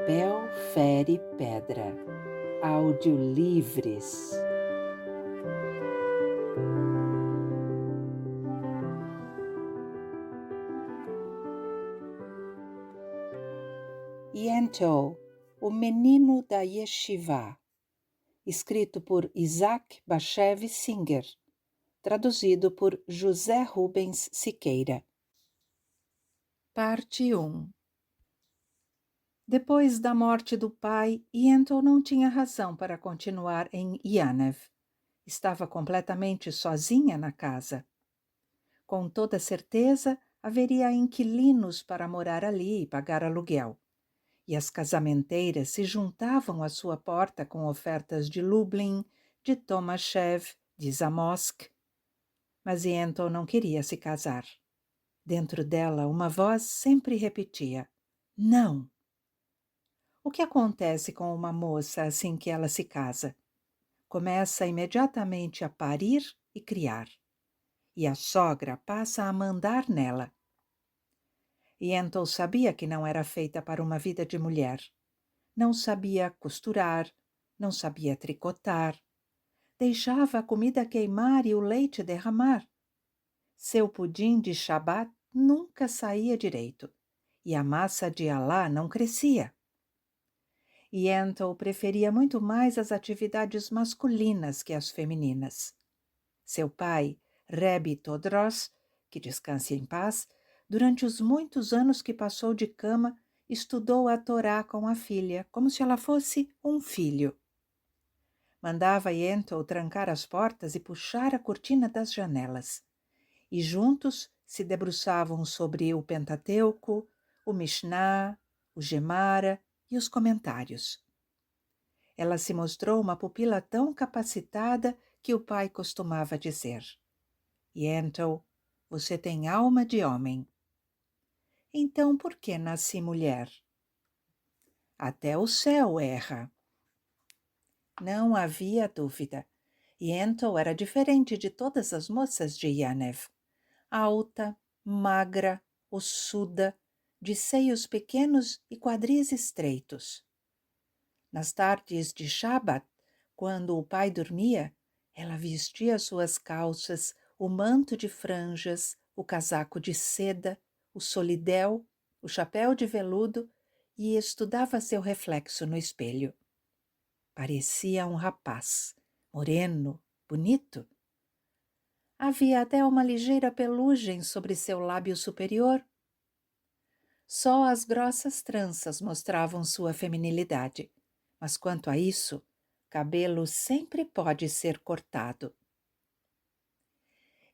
Papel fere pedra. Audiolivres. Yentl, o menino da Yeshivá, escrito por Isaac Bashevis Singer, traduzido por José Rubens Siqueira. Parte 1. Depois da morte do pai, Yentl não tinha razão para continuar em Yanev. Estava completamente sozinha na casa. Com toda certeza, haveria inquilinos para morar ali e pagar aluguel. E as casamenteiras se juntavam à sua porta com ofertas de Lublin, de Tomashev, de Zamosk. Mas Yentl não queria se casar. Dentro dela, uma voz sempre repetia: não. O que acontece com uma moça assim que ela se casa? Começa imediatamente a parir e criar. E a sogra passa a mandar nela. Yentl sabia que não era feita para uma vida de mulher. Não sabia costurar, não sabia tricotar. Deixava a comida queimar e o leite derramar. Seu pudim de Shabat nunca saía direito, e a massa de Alá não crescia. Yentl preferia muito mais as atividades masculinas que as femininas. Seu pai, Rebbe Todros, que descanse em paz, durante os muitos anos que passou de cama, estudou a Torá com a filha, como se ela fosse um filho. Mandava Yentl trancar as portas e puxar a cortina das janelas. E juntos se debruçavam sobre o Pentateuco, o Mishnah, o Gemara e os comentários. Ela se mostrou uma pupila tão capacitada que o pai costumava dizer: Yentl, você tem alma de homem. Então por que nasci mulher? Até o céu erra. Não havia dúvida. Yentl era diferente de todas as moças de Yanev. Alta, magra, ossuda, de seios pequenos e quadris estreitos. Nas tardes de Shabat, quando o pai dormia, ela vestia suas calças, o manto de franjas, o casaco de seda, o solidéu, o chapéu de veludo e estudava seu reflexo no espelho. Parecia um rapaz, moreno, bonito. Havia até uma ligeira pelugem sobre seu lábio superior. Só as grossas tranças mostravam sua feminilidade, mas quanto a isso, cabelo sempre pode ser cortado.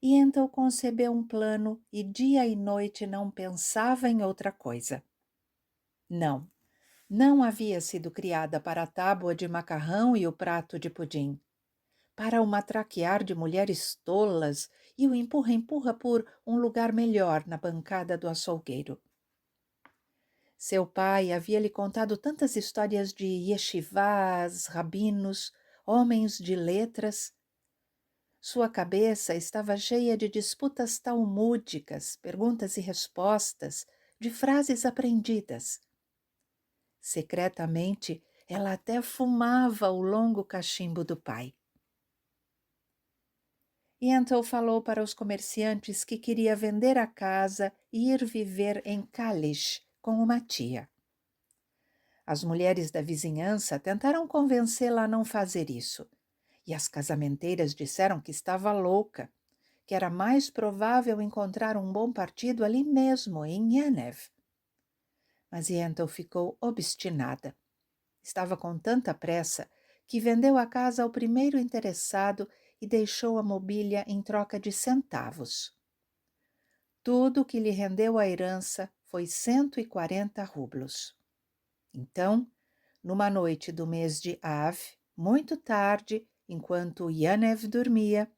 E então concebeu um plano e dia e noite não pensava em outra coisa. Não havia sido criada para a tábua de macarrão e o prato de pudim, para o matraquear de mulheres tolas e o empurra-empurra por um lugar melhor na bancada do açougueiro. Seu pai havia lhe contado tantas histórias de yeshivás, rabinos, homens de letras. Sua cabeça estava cheia de disputas talmúdicas, perguntas e respostas, de frases aprendidas. Secretamente, ela até fumava o longo cachimbo do pai. Yentl falou para os comerciantes que queria vender a casa e ir viver em Kalish com uma tia. As mulheres da vizinhança tentaram convencê-la a não fazer isso, e as casamenteiras disseram que estava louca, que era mais provável encontrar um bom partido ali mesmo, em Yanev. Mas Yentl ficou obstinada. Estava com tanta pressa que vendeu a casa ao primeiro interessado e deixou a mobília em troca de centavos. Tudo o que lhe rendeu a herança foi 140 rublos. Então, numa noite do mês de Av, muito tarde, enquanto Yanev dormia,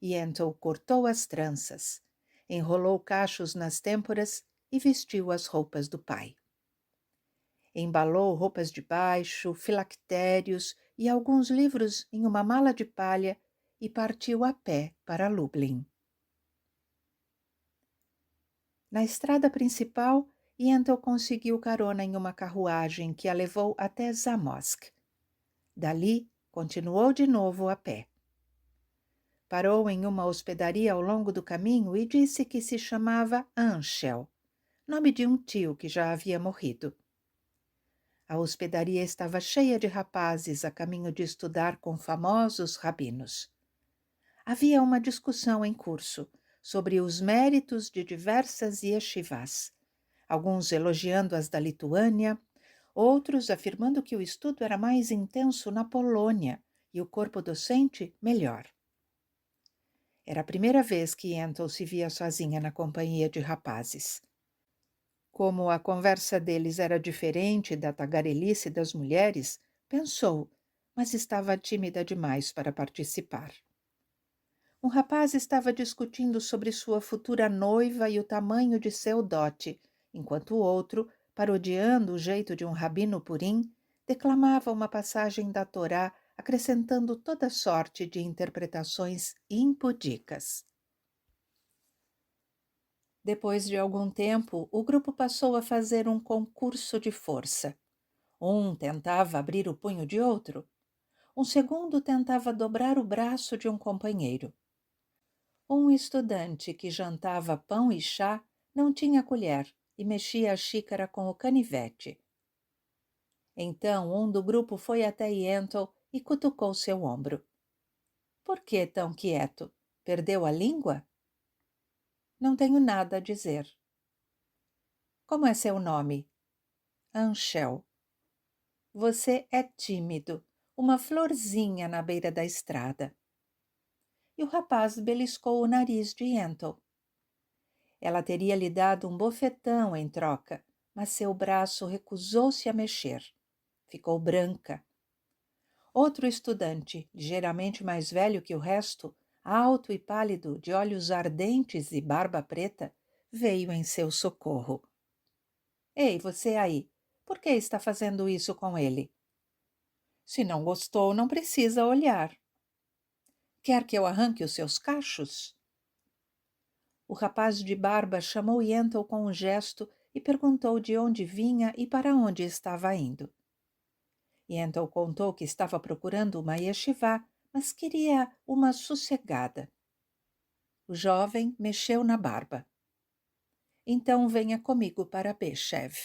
Yentl cortou as tranças, enrolou cachos nas têmporas e vestiu as roupas do pai. Embalou roupas de baixo, filactérios e alguns livros em uma mala de palha e partiu a pé para Lublin. Na estrada principal, Yentl conseguiu carona em uma carruagem que a levou até Zamosk. Dali, continuou de novo a pé. Parou em uma hospedaria ao longo do caminho e disse que se chamava Anshel, nome de um tio que já havia morrido. A hospedaria estava cheia de rapazes a caminho de estudar com famosos rabinos. Havia uma discussão em curso sobre os méritos de diversas yeshivás, alguns elogiando as da Lituânia, outros afirmando que o estudo era mais intenso na Polônia e o corpo docente melhor. Era a primeira vez que Yentl se via sozinha na companhia de rapazes. Como a conversa deles era diferente da tagarelice das mulheres, pensou, mas estava tímida demais para participar. Um rapaz estava discutindo sobre sua futura noiva e o tamanho de seu dote, enquanto o outro, parodiando o jeito de um rabino purim, declamava uma passagem da Torá, acrescentando toda sorte de interpretações impudicas. Depois de algum tempo, o grupo passou a fazer um concurso de força. Um tentava abrir o punho de outro. Um segundo tentava dobrar o braço de um companheiro. Um estudante que jantava pão e chá não tinha colher e mexia a xícara com o canivete. Então um do grupo foi até Yentl e cutucou seu ombro. — Por que tão quieto? Perdeu a língua? — Não tenho nada a dizer. — Como é seu nome? — Anshel. — Você é tímido, uma florzinha na beira da estrada. E o rapaz beliscou o nariz de Yentl. Ela teria lhe dado um bofetão em troca, mas seu braço recusou-se a mexer. Ficou branca. Outro estudante, ligeiramente mais velho que o resto, alto e pálido, de olhos ardentes e barba preta, veio em seu socorro. — Ei, você aí, por que está fazendo isso com ele? — Se não gostou, não precisa olhar. — Quer que eu arranque os seus cachos? O rapaz de barba chamou Yentl com um gesto e perguntou de onde vinha e para onde estava indo. Yentl contou que estava procurando uma yeshivá, mas queria uma sossegada. O jovem mexeu na barba. — Então venha comigo para Beshev.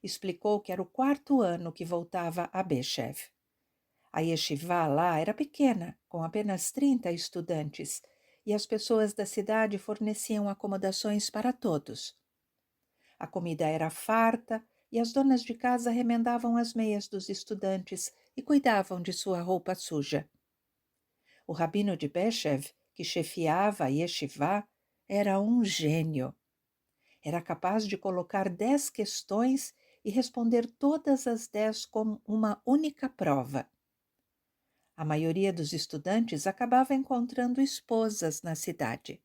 Explicou que era o 4º ano que voltava a Beshev. A yeshivá lá era pequena, com apenas 30 estudantes, e as pessoas da cidade forneciam acomodações para todos. A comida era farta e as donas de casa remendavam as meias dos estudantes e cuidavam de sua roupa suja. O rabino de Beshev, que chefiava a yeshivá, era um gênio. Era capaz de colocar 10 questões e responder todas as 10 com uma única prova. A maioria dos estudantes acabava encontrando esposas na cidade.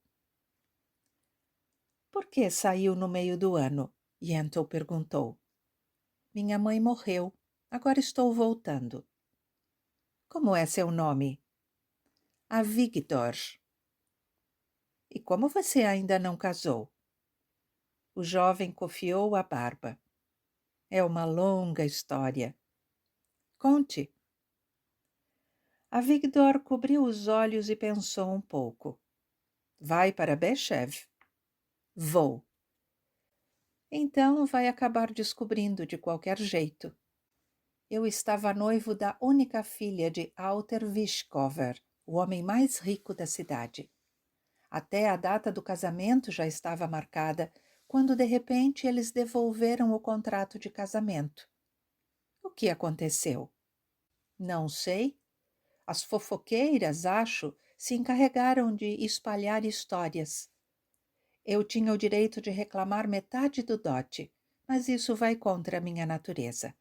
— Por que saiu no meio do ano? Yentl perguntou. — Minha mãe morreu. Agora estou voltando. — Como é seu nome? — Avigdor. — E como você ainda não casou? O jovem cofiou a barba. — É uma longa história. — Conte. Avigdor cobriu os olhos e pensou um pouco. — Vai para Beshev? — Vou. — Então vai acabar descobrindo de qualquer jeito. Eu estava noivo da única filha de Alter Vishkover, o homem mais rico da cidade. Até a data do casamento já estava marcada, quando de repente eles devolveram o contrato de casamento. O que aconteceu? Não sei. As fofoqueiras, acho, se encarregaram de espalhar histórias. Eu tinha o direito de reclamar metade do dote, mas isso vai contra a minha natureza.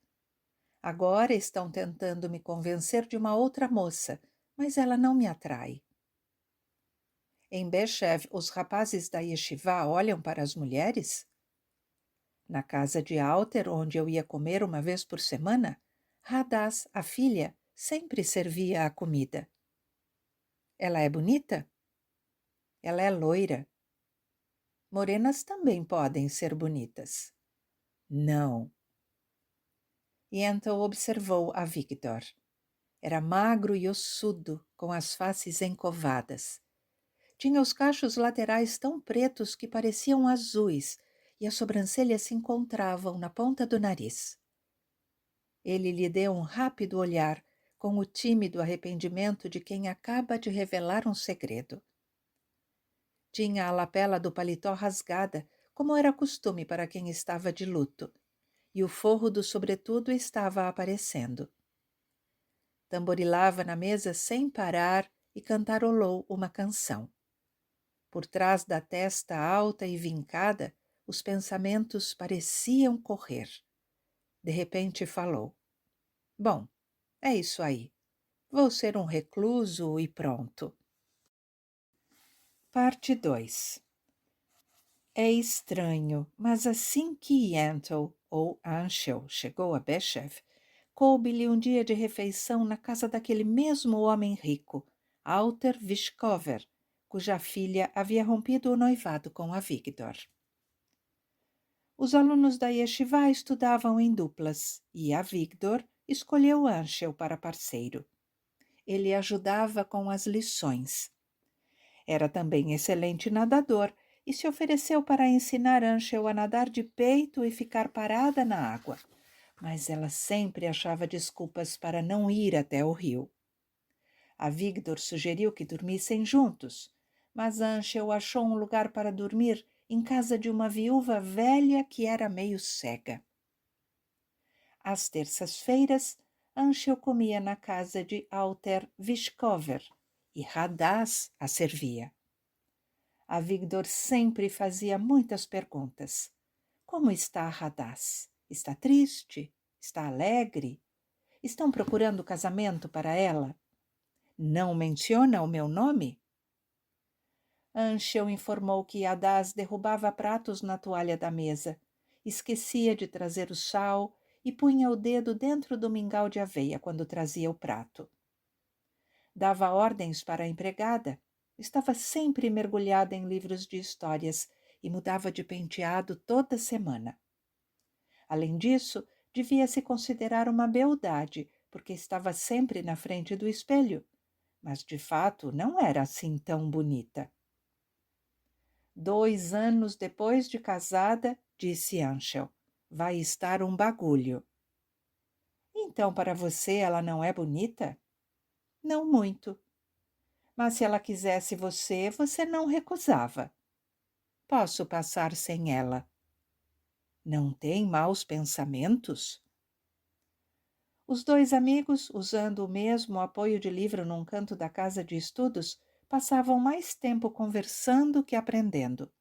Agora estão tentando me convencer de uma outra moça, mas ela não me atrai. Em Beshev, os rapazes da yeshivá olham para as mulheres? Na casa de Alter, onde eu ia comer uma vez por semana, Hadass, a filha, sempre servia a comida. Ela é bonita? Ela é loira. Morenas também podem ser bonitas. Não. Yentl observou a Victor. Era magro e ossudo, com as faces encovadas. Tinha os cachos laterais tão pretos que pareciam azuis e as sobrancelhas se encontravam na ponta do nariz. Ele lhe deu um rápido olhar, com o tímido arrependimento de quem acaba de revelar um segredo. Tinha a lapela do paletó rasgada, como era costume para quem estava de luto, e o forro do sobretudo estava aparecendo. Tamborilava na mesa sem parar e cantarolou uma canção. Por trás da testa alta e vincada, os pensamentos pareciam correr. De repente falou: Bom, é isso aí. Vou ser um recluso e pronto. Parte 2. É estranho, mas assim que Yentl, ou Anshel, chegou a Beshev, coube-lhe um dia de refeição na casa daquele mesmo homem rico, Alter Vyshkover, cuja filha havia rompido o noivado com a Victor. Os alunos da Yeshiva estudavam em duplas e a Victor escolheu Anshel para parceiro. Ele ajudava com as lições. Era também excelente nadador e se ofereceu para ensinar Anshel a nadar de peito e ficar parada na água, mas ela sempre achava desculpas para não ir até o rio. A Victor sugeriu que dormissem juntos, mas Anshel achou um lugar para dormir em casa de uma viúva velha que era meio cega. Às terças-feiras, Anshel comia na casa de Alter Vyshkover e Hadass a servia. A Victor sempre fazia muitas perguntas. Como está Hadass? Está triste? Está alegre? Estão procurando casamento para ela? Não menciona o meu nome? Anshel informou que Hadass derrubava pratos na toalha da mesa, esquecia de trazer o sal e punha o dedo dentro do mingau de aveia quando trazia o prato. Dava ordens para a empregada, estava sempre mergulhada em livros de histórias e mudava de penteado toda semana. Além disso, devia se considerar uma beldade, porque estava sempre na frente do espelho, mas de fato não era assim tão bonita. 2 anos depois de casada, disse Anshel, vai estar um bagulho. Então, para você, ela não é bonita? Não muito. Mas se ela quisesse você, você não recusava. Posso passar sem ela. Não tem maus pensamentos? Os 2 amigos, usando o mesmo apoio de livro num canto da casa de estudos, passavam mais tempo conversando que aprendendo.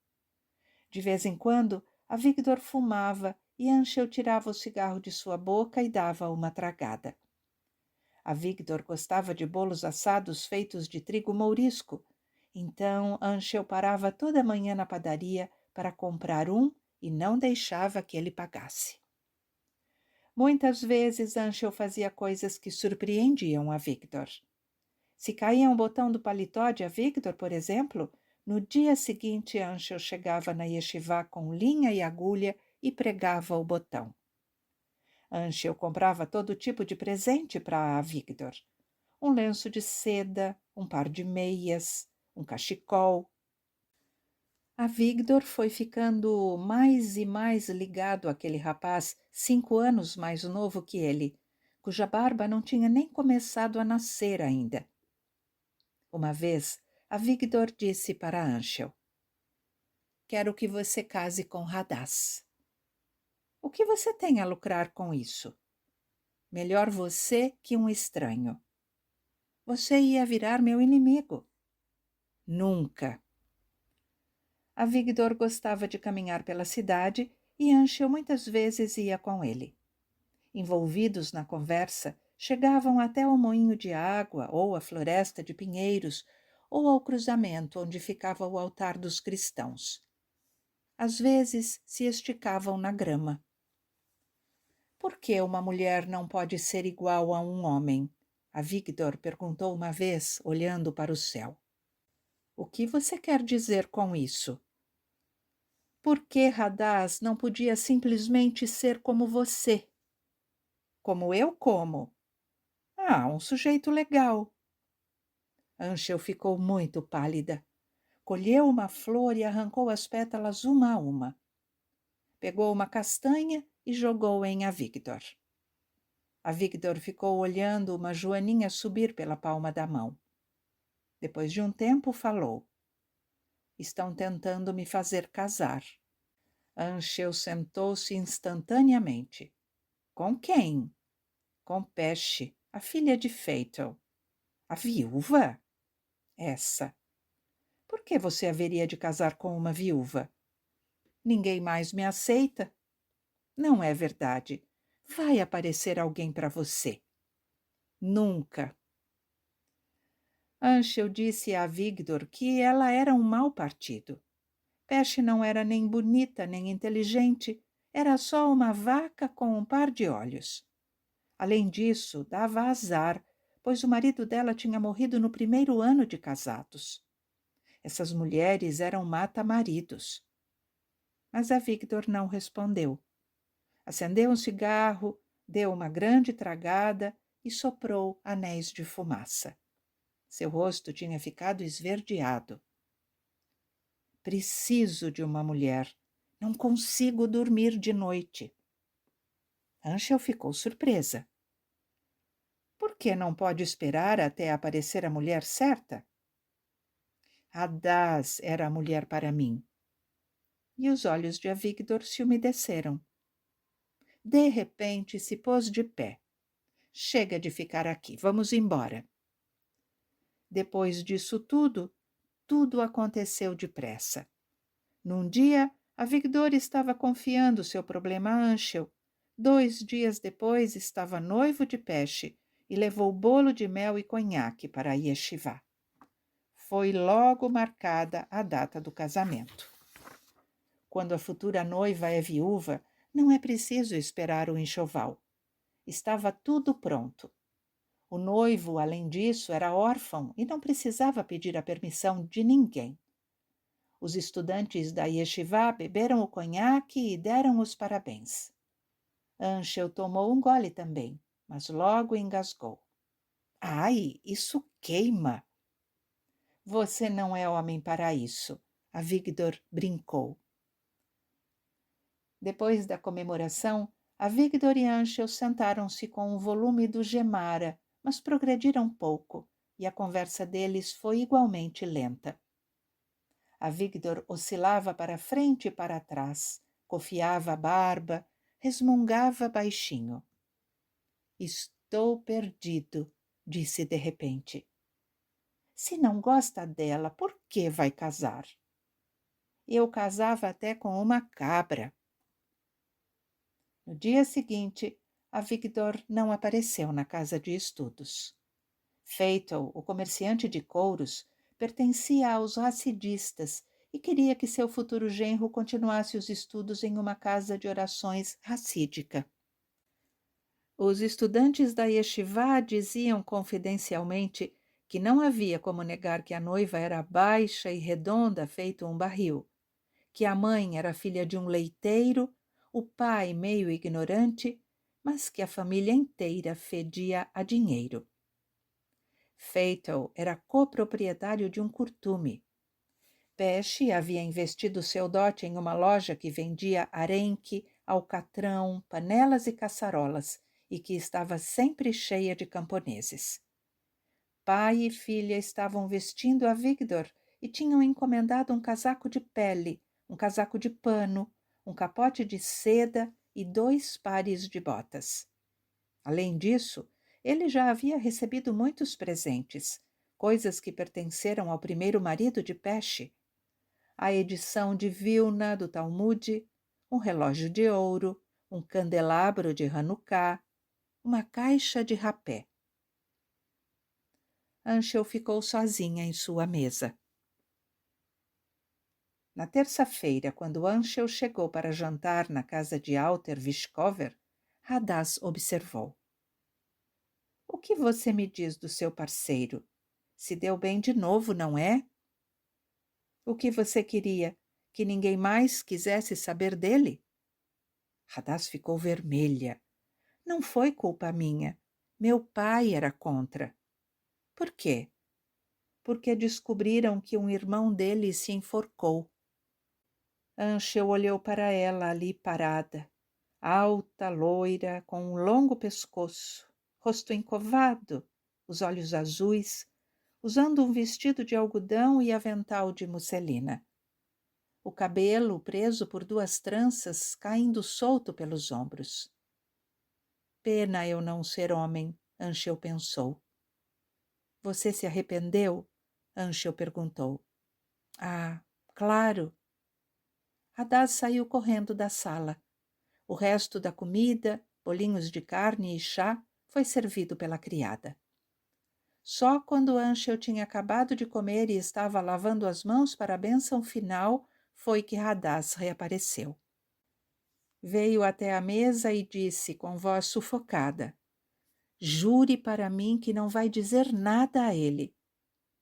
De vez em quando, a Victor fumava e Anshel tirava o cigarro de sua boca e dava uma tragada. A Victor gostava de bolos assados feitos de trigo mourisco, então Anshel parava toda manhã na padaria para comprar um e não deixava que ele pagasse. Muitas vezes Anshel fazia coisas que surpreendiam a Victor. Se caía um botão do paletó de a Victor, por exemplo, no dia seguinte Anshel chegava na yeshiva com linha e agulha e pregava o botão. Anshel comprava todo tipo de presente para a Victor. Um lenço de seda, um par de meias, um cachecol. A Victor foi ficando mais e mais ligado àquele rapaz 5 anos mais novo que ele, cuja barba não tinha nem começado a nascer ainda. Uma vez, a Victor disse para Anshel, quero que você case com Hadass. O que você tem a lucrar com isso? Melhor você que um estranho. Você ia virar meu inimigo. Nunca. A Victor gostava de caminhar pela cidade e Anshel muitas vezes ia com ele. Envolvidos na conversa, chegavam até ao moinho de água ou à floresta de pinheiros ou ao cruzamento onde ficava o altar dos cristãos. Às vezes se esticavam na grama. Por que uma mulher não pode ser igual a um homem? A Victor perguntou uma vez, olhando para o céu. O que você quer dizer com isso? Por que Radaz não podia simplesmente ser como você? Como eu como? Ah, um sujeito legal. Anchel ficou muito pálida. Colheu uma flor e arrancou as pétalas uma a uma. Pegou uma castanha e jogou em Avigdor. Avigdor ficou olhando uma joaninha subir pela palma da mão. Depois de um tempo, falou: Estão tentando me fazer casar. Anchel sentou-se instantaneamente. Com quem? Com Pesce, a filha de Fatal. A viúva? Essa. Por que você haveria de casar com uma viúva? Ninguém mais me aceita. Não é verdade. Vai aparecer alguém para você. Nunca. Anchel disse a Avigdor que ela era um mau partido. Pesce não era nem bonita nem inteligente, era só uma vaca com um par de olhos. Além disso, dava azar, pois o marido dela tinha morrido no primeiro ano de casados. Essas mulheres eram mata-maridos. Mas Avigdor não respondeu. Acendeu um cigarro, deu uma grande tragada e soprou anéis de fumaça. Seu rosto tinha ficado esverdeado. Preciso de uma mulher. Não consigo dormir de noite. Anchel ficou surpresa. Por que não pode esperar até aparecer a mulher certa? Hadaz era a mulher para mim. E os olhos de Avigdor se umedeceram. De repente se pôs de pé. Chega de ficar aqui, vamos embora. Depois disso tudo aconteceu depressa. Num dia, Avigdor estava confiando seu problema a Anchel. 2 dias depois estava noivo de Pesce e levou bolo de mel e conhaque para a yeshivá. Foi logo marcada a data do casamento. Quando a futura noiva é viúva, não é preciso esperar o enxoval. Estava tudo pronto. O noivo, além disso, era órfão e não precisava pedir a permissão de ninguém. Os estudantes da yeshivá beberam o conhaque e deram os parabéns. Anchel tomou um gole também, mas logo engasgou. Ai, isso queima! Você não é homem para isso, Avigdor brincou. Depois da comemoração, Avigdor e Anchel sentaram-se com um volume do Gemara, mas progrediram pouco, e a conversa deles foi igualmente lenta. Avigdor oscilava para frente e para trás, cofiava a barba, resmungava baixinho. Estou perdido, disse de repente. Se não gosta dela, por que vai casar? Eu casava até com uma cabra. No dia seguinte, Avigdor não apareceu na casa de estudos. Fatal, o comerciante de couros, pertencia aos racidistas e queria que seu futuro genro continuasse os estudos em uma casa de orações racídica. Os estudantes da yeshivá diziam confidencialmente que não havia como negar que a noiva era baixa e redonda feito um barril, que a mãe era filha de um leiteiro, o pai meio ignorante, mas que a família inteira fedia a dinheiro. Fatal era coproprietário de um curtume. Pesce havia investido seu dote em uma loja que vendia arenque, alcatrão, panelas e caçarolas e que estava sempre cheia de camponeses. Pai e filha estavam vestindo a Avigdor e tinham encomendado um casaco de pele, um casaco de pano, um capote de seda e 2 pares de botas. Além disso, ele já havia recebido muitos presentes, coisas que pertenceram ao primeiro marido de Pesce, a edição de Vilna do Talmud, um relógio de ouro, um candelabro de Hanukkah, uma caixa de rapé. Anchel ficou sozinha em sua mesa. Na terça-feira, quando Anchel chegou para jantar na casa de Alter Vishkover, Hadaz observou. O que você me diz do seu parceiro? Se deu bem de novo, não é? O que você queria? Que ninguém mais quisesse saber dele? Radaz ficou vermelha. Não foi culpa minha. Meu pai era contra. Por quê? Porque descobriram que um irmão dele se enforcou. Anchel olhou para ela ali parada, alta, loira, com um longo pescoço, rosto encovado, os olhos azuis, usando um vestido de algodão e avental de musselina. O cabelo preso por duas tranças caindo solto pelos ombros. Pena eu não ser homem, Anchel pensou. Você se arrependeu? Anchel perguntou. Ah, claro. Hadad saiu correndo da sala. O resto da comida, bolinhos de carne e chá, foi servido pela criada. Só quando Anchel tinha acabado de comer e estava lavando as mãos para a bênção final, foi que Hadad reapareceu. Veio até a mesa e disse com voz sufocada: Jure para mim que não vai dizer nada a ele.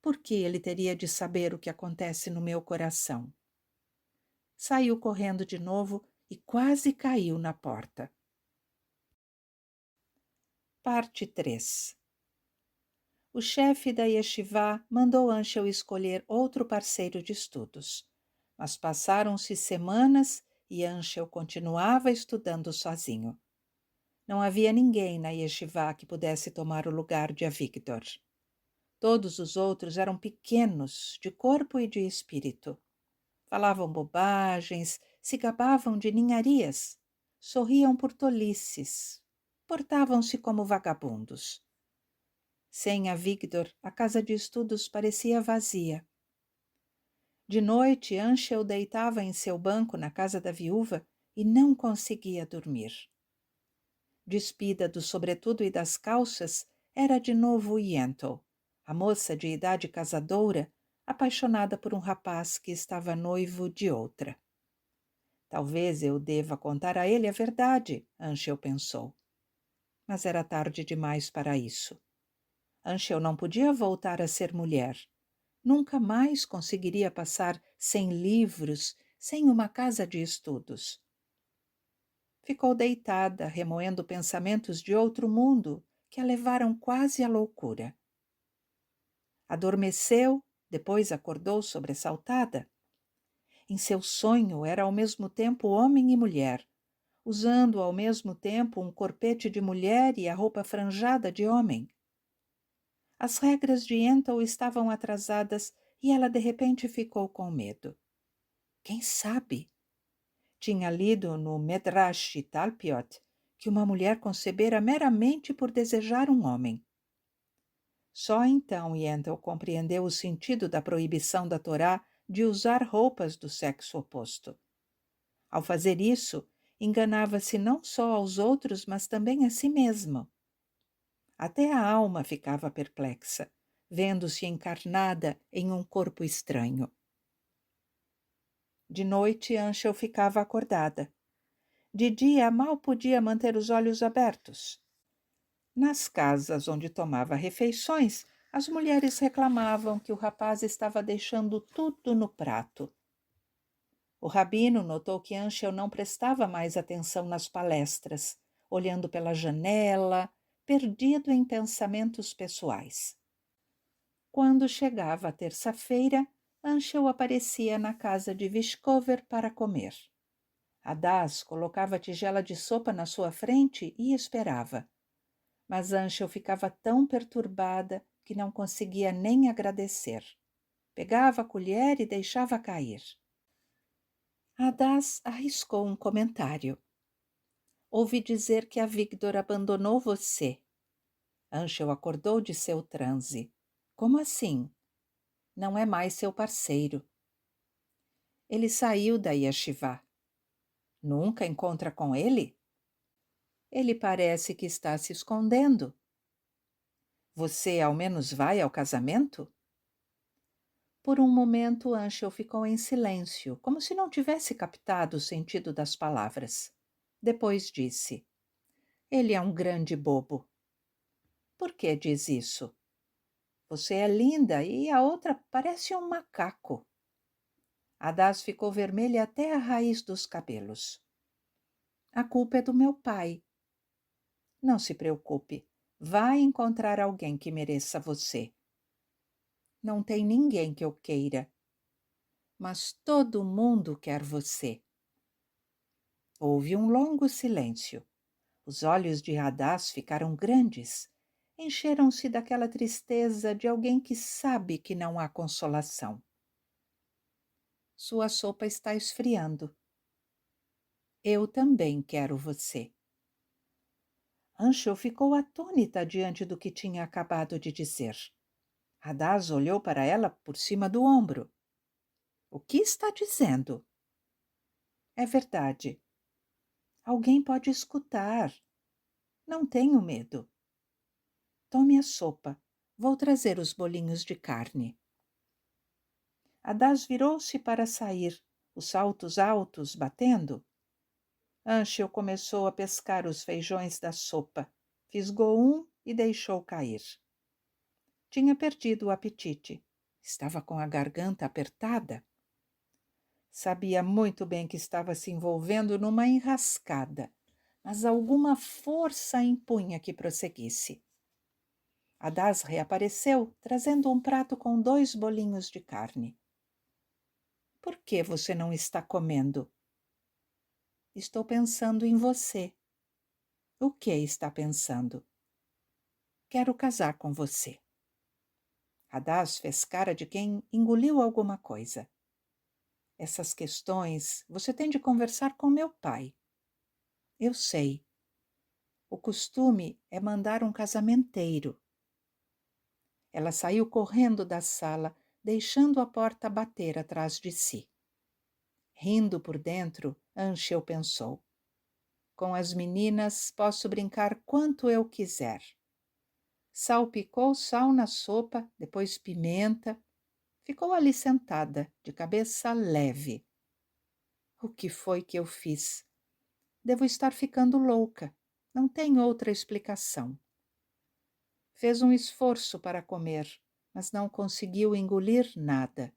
Por que ele teria de saber o que acontece no meu coração? Saiu correndo de novo e quase caiu na porta. Parte 3. O chefe da yeshivá mandou Anchel escolher outro parceiro de estudos, mas passaram-se semanas e Anchel continuava estudando sozinho. Não havia ninguém na yeshivá que pudesse tomar o lugar de Avigdor. Todos os outros eram pequenos, de corpo e de espírito. Falavam bobagens, se gabavam de ninharias, sorriam por tolices, portavam-se como vagabundos. Sem Avigdor, a casa de estudos parecia vazia. De noite, Anchel deitava em seu banco na casa da viúva e não conseguia dormir. Despida do sobretudo e das calças, era de novo Yentl, a moça de idade casadoura, apaixonada por um rapaz que estava noivo de outra. Talvez eu deva contar a ele a verdade, Anchel pensou. Mas era tarde demais para isso. Anchel não podia voltar a ser mulher. Nunca mais conseguiria passar sem livros, sem uma casa de estudos. Ficou deitada, remoendo pensamentos de outro mundo que a levaram quase à loucura. Adormeceu, depois acordou sobressaltada. Em seu sonho era ao mesmo tempo homem e mulher, usando ao mesmo tempo um corpete de mulher e a roupa franjada de homem. As regras de Yentl estavam atrasadas e ela de repente ficou com medo. Quem sabe? Tinha lido no Medrash Talpiot que uma mulher concebera meramente por desejar um homem. Só então Yentl compreendeu o sentido da proibição da Torá de usar roupas do sexo oposto. Ao fazer isso, enganava-se não só aos outros, mas também a si mesmo. Até a alma ficava perplexa, vendo-se encarnada em um corpo estranho. De noite, Anchel ficava acordada. De dia, mal podia manter os olhos abertos. Nas casas onde tomava refeições, as mulheres reclamavam que o rapaz estava deixando tudo no prato. O rabino notou que Anchel não prestava mais atenção nas palestras, olhando pela janela, perdido em pensamentos pessoais. Quando chegava a terça-feira, Anchel aparecia na casa de Vishkover para comer. Hadad colocava a tigela de sopa na sua frente e esperava. Mas Anchel ficava tão perturbada que não conseguia nem agradecer. Pegava a colher e deixava cair. Hadad arriscou um comentário. Ouvi dizer que Avigdor abandonou você. Anchel acordou de seu transe. Como assim? Não é mais seu parceiro. Ele saiu da yeshivá. Nunca encontra com ele? Ele parece que está se escondendo. Você ao menos vai ao casamento? Por um momento, Anchel ficou em silêncio, como se não tivesse captado o sentido das palavras. Depois disse: Ele é um grande bobo. Por que diz isso? Você é linda e a outra parece um macaco. Hadás ficou vermelha até a raiz dos cabelos. A culpa é do meu pai. Não se preocupe. Vai encontrar alguém que mereça você. Não tem ninguém que eu queira. Mas todo mundo quer você. Houve um longo silêncio. Os olhos de Hadás ficaram grandes. Encheram-se daquela tristeza de alguém que sabe que não há consolação. Sua sopa está esfriando. Eu também quero você. Anshel ficou atônita diante do que tinha acabado de dizer. Hadás olhou para ela por cima do ombro. O que está dizendo? É verdade. Alguém pode escutar. Não tenho medo. Tome a sopa. Vou trazer os bolinhos de carne. Hadás virou-se para sair, os saltos altos batendo. Anshel começou a pescar os feijões da sopa, fisgou um e deixou cair. Tinha perdido o apetite. Estava com a garganta apertada. Sabia muito bem que estava se envolvendo numa enrascada, mas alguma força impunha que prosseguisse. Hadás reapareceu, trazendo um prato com 2 bolinhos de carne. — Por que você não está comendo? — Estou pensando em você. — O que está pensando? — Quero casar com você. Hadás fez cara de quem engoliu alguma coisa. — Essas questões você tem de conversar com meu pai. — Eu sei. O costume é mandar um casamenteiro. Ela saiu correndo da sala, deixando a porta bater atrás de si. Rindo por dentro, Anshel pensou: com as meninas posso brincar quanto eu quiser. Salpicou sal na sopa, depois pimenta. Ficou ali sentada, de cabeça leve. O que foi que eu fiz? Devo estar ficando louca. Não tem outra explicação. Fez um esforço para comer, mas não conseguiu engolir nada.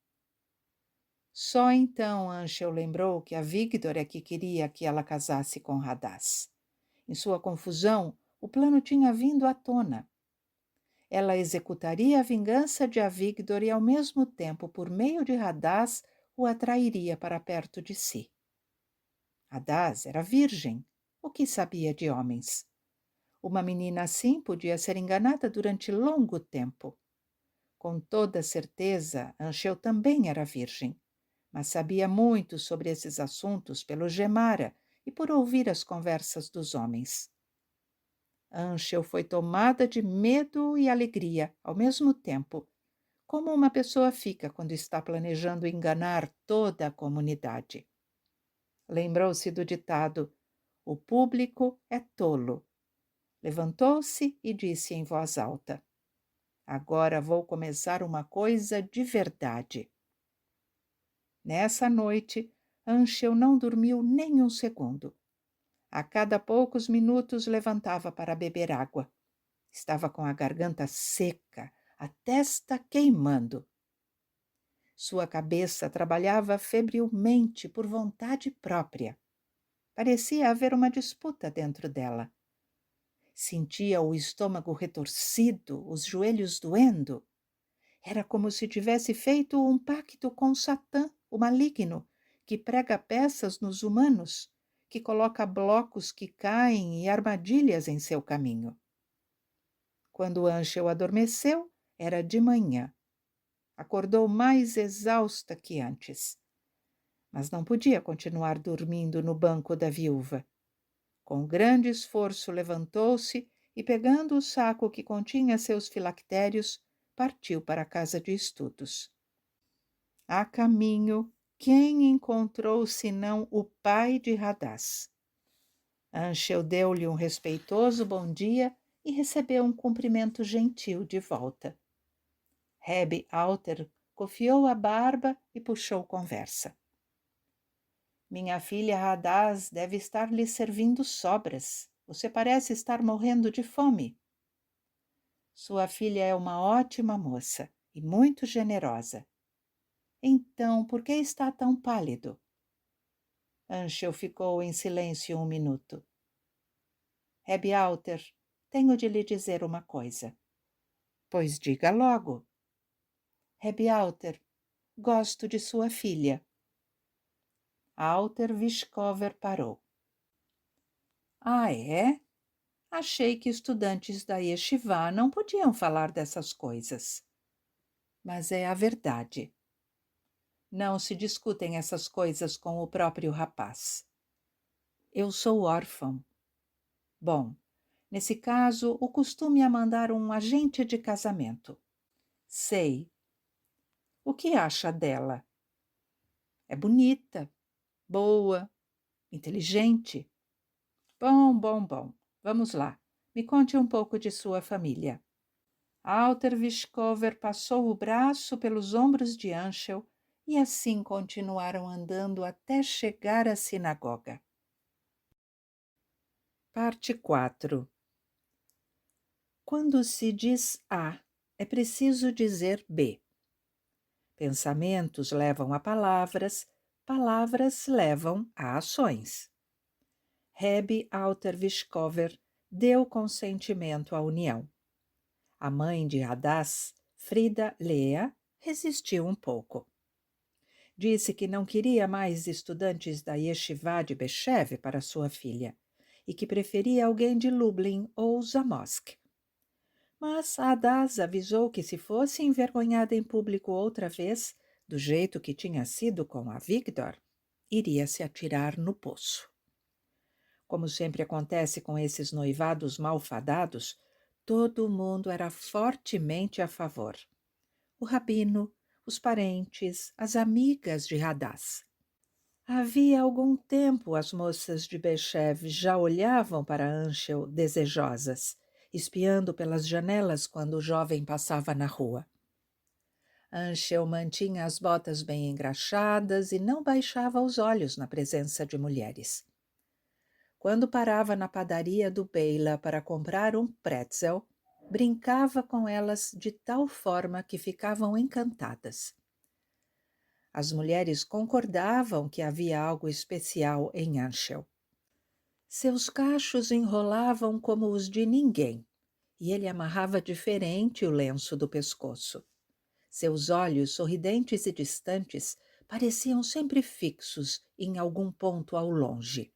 Só então Anshel lembrou que a Vigdor é que queria que ela casasse com Hadás. Em sua confusão, o plano tinha vindo à tona. Ela executaria a vingança de Avigdor e, ao mesmo tempo, por meio de Hadás, o atrairia para perto de si. Hadás era virgem. O que sabia de homens? Uma menina assim podia ser enganada durante longo tempo. Com toda certeza, Anshel também era virgem, mas sabia muito sobre esses assuntos pelo Gemara e por ouvir as conversas dos homens. Anshel foi tomada de medo e alegria ao mesmo tempo, como uma pessoa fica quando está planejando enganar toda a comunidade. Lembrou-se do ditado: o público é tolo. Levantou-se e disse em voz alta: agora vou começar uma coisa de verdade. Nessa noite, Anshel não dormiu nem um segundo. A cada poucos minutos levantava para beber água. Estava com a garganta seca, a testa queimando. Sua cabeça trabalhava febrilmente por vontade própria. Parecia haver uma disputa dentro dela. Sentia o estômago retorcido, os joelhos doendo. Era como se tivesse feito um pacto com Satã, o maligno, que prega peças nos humanos, que coloca blocos que caem e armadilhas em seu caminho. Quando Anshel adormeceu, era de manhã. Acordou mais exausta que antes. Mas não podia continuar dormindo no banco da viúva. Com grande esforço levantou-se e, pegando o saco que continha seus filactérios, partiu para a casa de estudos. A caminho, quem encontrou senão o pai de Hadás? Anshel deu-lhe um respeitoso bom dia e recebeu um cumprimento gentil de volta. Rebbe Alter cofiou a barba e puxou conversa. Minha filha Hadás deve estar lhe servindo sobras. Você parece estar morrendo de fome. Sua filha é uma ótima moça e muito generosa. Então, por que está tão pálido? Anshel ficou em silêncio um minuto. Reb Alter, tenho de lhe dizer uma coisa. Pois diga logo. Reb Alter, gosto de sua filha. Alter Vishkover parou. Ah, é? Achei que estudantes da Yeshivá não podiam falar dessas coisas. Mas é a verdade. Não se discutem essas coisas com o próprio rapaz. Eu sou órfão. Bom, nesse caso, o costume é mandar um agente de casamento. Sei. O que acha dela? É bonita, boa, inteligente. Bom. Vamos lá. Me conte um pouco de sua família. Alter Vishkover passou o braço pelos ombros de Anshel e assim continuaram andando até chegar à sinagoga. Parte 4. Quando se diz A, é preciso dizer B. Pensamentos levam a palavras, palavras levam a ações. Reb Alter Vishkover deu consentimento à união. A mãe de Hadás, Frida Lea, resistiu um pouco. Disse que não queria mais estudantes da Yeshivá de Beshev para sua filha e que preferia alguém de Lublin ou Zamosk. Mas Hadás avisou que se fosse envergonhada em público outra vez, do jeito que tinha sido com a Vigdor, iria se atirar no poço. Como sempre acontece com esses noivados malfadados, todo mundo era fortemente a favor. O rabino, os parentes, as amigas de Hadás. Havia algum tempo as moças de Beshev já olhavam para Anshel desejosas, espiando pelas janelas quando o jovem passava na rua. Anshel mantinha as botas bem engraxadas e não baixava os olhos na presença de mulheres. Quando parava na padaria do Beila para comprar um pretzel, brincava com elas de tal forma que ficavam encantadas. As mulheres concordavam que havia algo especial em Anshel. Seus cachos enrolavam como os de ninguém, e ele amarrava diferente o lenço do pescoço. Seus olhos, sorridentes e distantes, pareciam sempre fixos em algum ponto ao longe.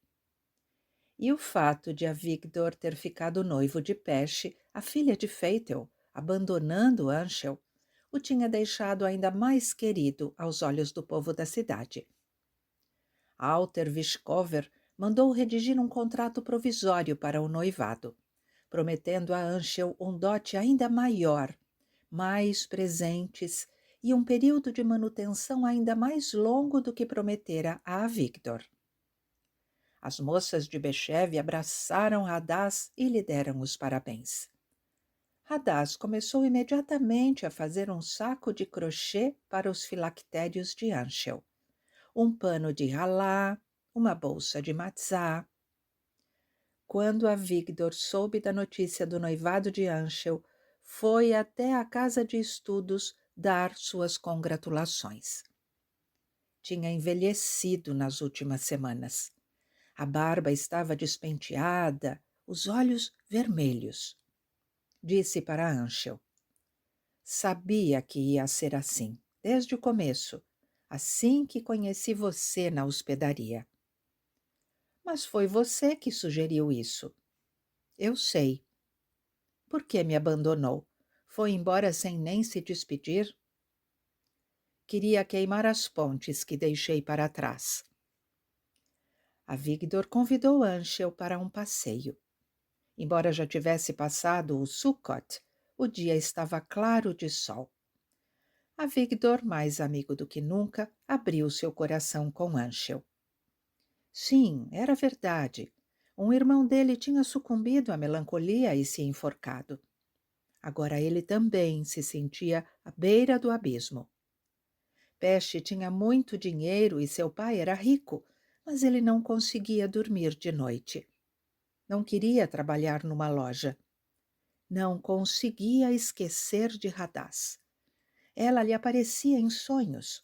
E o fato de Avigdor ter ficado noivo de Pesche, a filha de Feitel, abandonando Anshel, o tinha deixado ainda mais querido aos olhos do povo da cidade. Alter Vishkover mandou redigir um contrato provisório para o noivado, prometendo a Anshel um dote ainda maior, mais presentes e um período de manutenção ainda mais longo do que prometera a Avigdor. As moças de Beshev abraçaram Hadás e lhe deram os parabéns. Hadás começou imediatamente a fazer um saco de crochê para os filactérios de Anshel, um pano de halá, uma bolsa de matzá. Quando Avigdor soube da notícia do noivado de Anshel, foi até a casa de estudos dar suas congratulações. Tinha envelhecido nas últimas semanas. A barba estava despenteada, os olhos vermelhos. Disse para Anshel: sabia que ia ser assim, desde o começo, assim que conheci você na hospedaria. Mas foi você que sugeriu isso. Eu sei. Por que me abandonou? Foi embora sem nem se despedir? Queria queimar as pontes que deixei para trás. Avigdor convidou Anshel para um passeio. Embora já tivesse passado o Sukkot, o dia estava claro de sol. Avigdor, mais amigo do que nunca, abriu seu coração com Anshel. Sim, era verdade. Um irmão dele tinha sucumbido à melancolia e se enforcado. Agora ele também se sentia à beira do abismo. Pesce tinha muito dinheiro e seu pai era rico, mas ele não conseguia dormir de noite. Não queria trabalhar numa loja. Não conseguia esquecer de Hadás. Ela lhe aparecia em sonhos.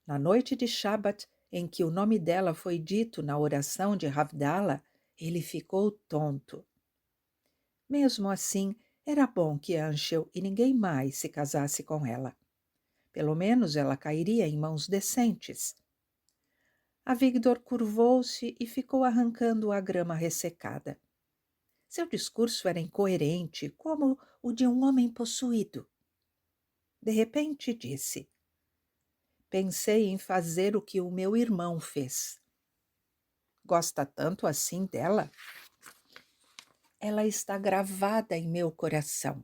Na noite de Shabat, em que o nome dela foi dito na oração de Havdalah, ele ficou tonto. Mesmo assim, era bom que Anshel e ninguém mais se casasse com ela. Pelo menos ela cairia em mãos decentes. Avigdor curvou-se e ficou arrancando a grama ressecada. Seu discurso era incoerente, como o de um homem possuído. De repente disse: Pensei em fazer o que o meu irmão fez. Gosta tanto assim dela? Ela está gravada em meu coração.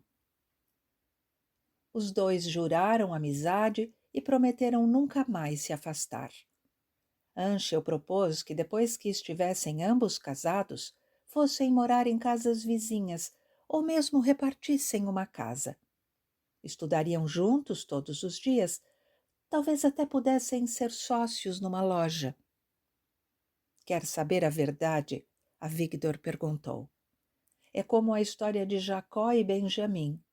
Os dois juraram amizade e prometeram nunca mais se afastar. Anshel propôs que, depois que estivessem ambos casados, fossem morar em casas vizinhas ou mesmo repartissem uma casa. Estudariam juntos todos os dias, talvez até pudessem ser sócios numa loja. Quer saber a verdade? Avigdor perguntou. É como a história de Jacó e Benjamim.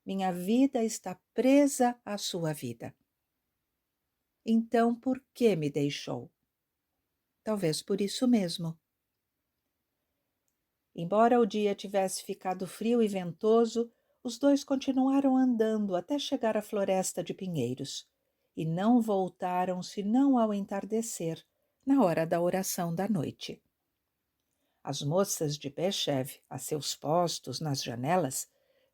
Minha vida está presa à sua vida. Então, por que me deixou? Talvez por isso mesmo. Embora o dia tivesse ficado frio e ventoso, os dois continuaram andando até chegar à floresta de pinheiros, e não voltaram senão ao entardecer, na hora da oração da noite. As moças de Beshev, a seus postos nas janelas,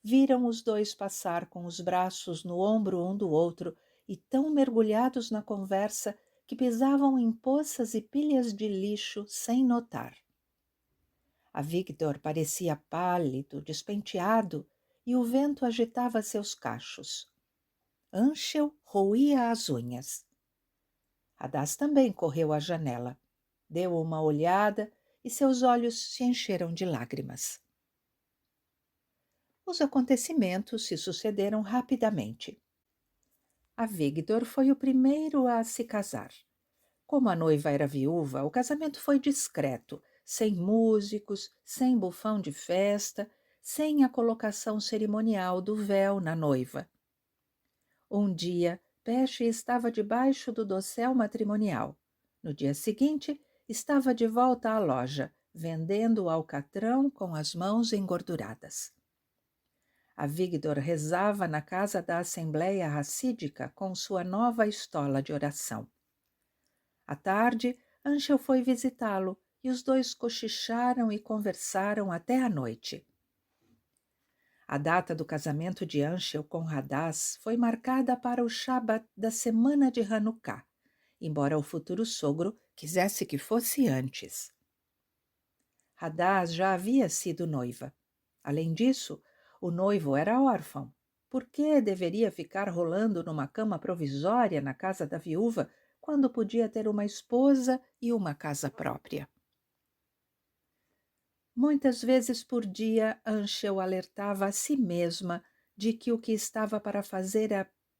viram os dois passar com os braços no ombro um do outro e tão mergulhados na conversa que pisavam em poças e pilhas de lixo sem notar. Avigdor parecia pálido, despenteado, e o vento agitava seus cachos. Anshel roía as unhas. Hadás também correu à janela. Deu uma olhada e seus olhos se encheram de lágrimas. Os acontecimentos se sucederam rapidamente. Avigdor foi o primeiro a se casar. Como a noiva era viúva, o casamento foi discreto, sem músicos, sem bufão de festa, sem a colocação cerimonial do véu na noiva. Um dia, Pesce estava debaixo do dossel matrimonial. No dia seguinte, estava de volta à loja, vendendo o alcatrão com as mãos engorduradas. Avigdor rezava na casa da Assembleia Racídica com sua nova estola de oração. À tarde, Anshel foi visitá-lo e os dois cochicharam e conversaram até a noite. A data do casamento de Anshel com Hadás foi marcada para o Shabat da semana de Hanukkah, embora o futuro sogro quisesse que fosse antes. Hadás já havia sido noiva. Além disso, o noivo era órfão. Por que deveria ficar rolando numa cama provisória na casa da viúva quando podia ter uma esposa e uma casa própria? Muitas vezes por dia, Anshel alertava a si mesma de que o que estava para fazer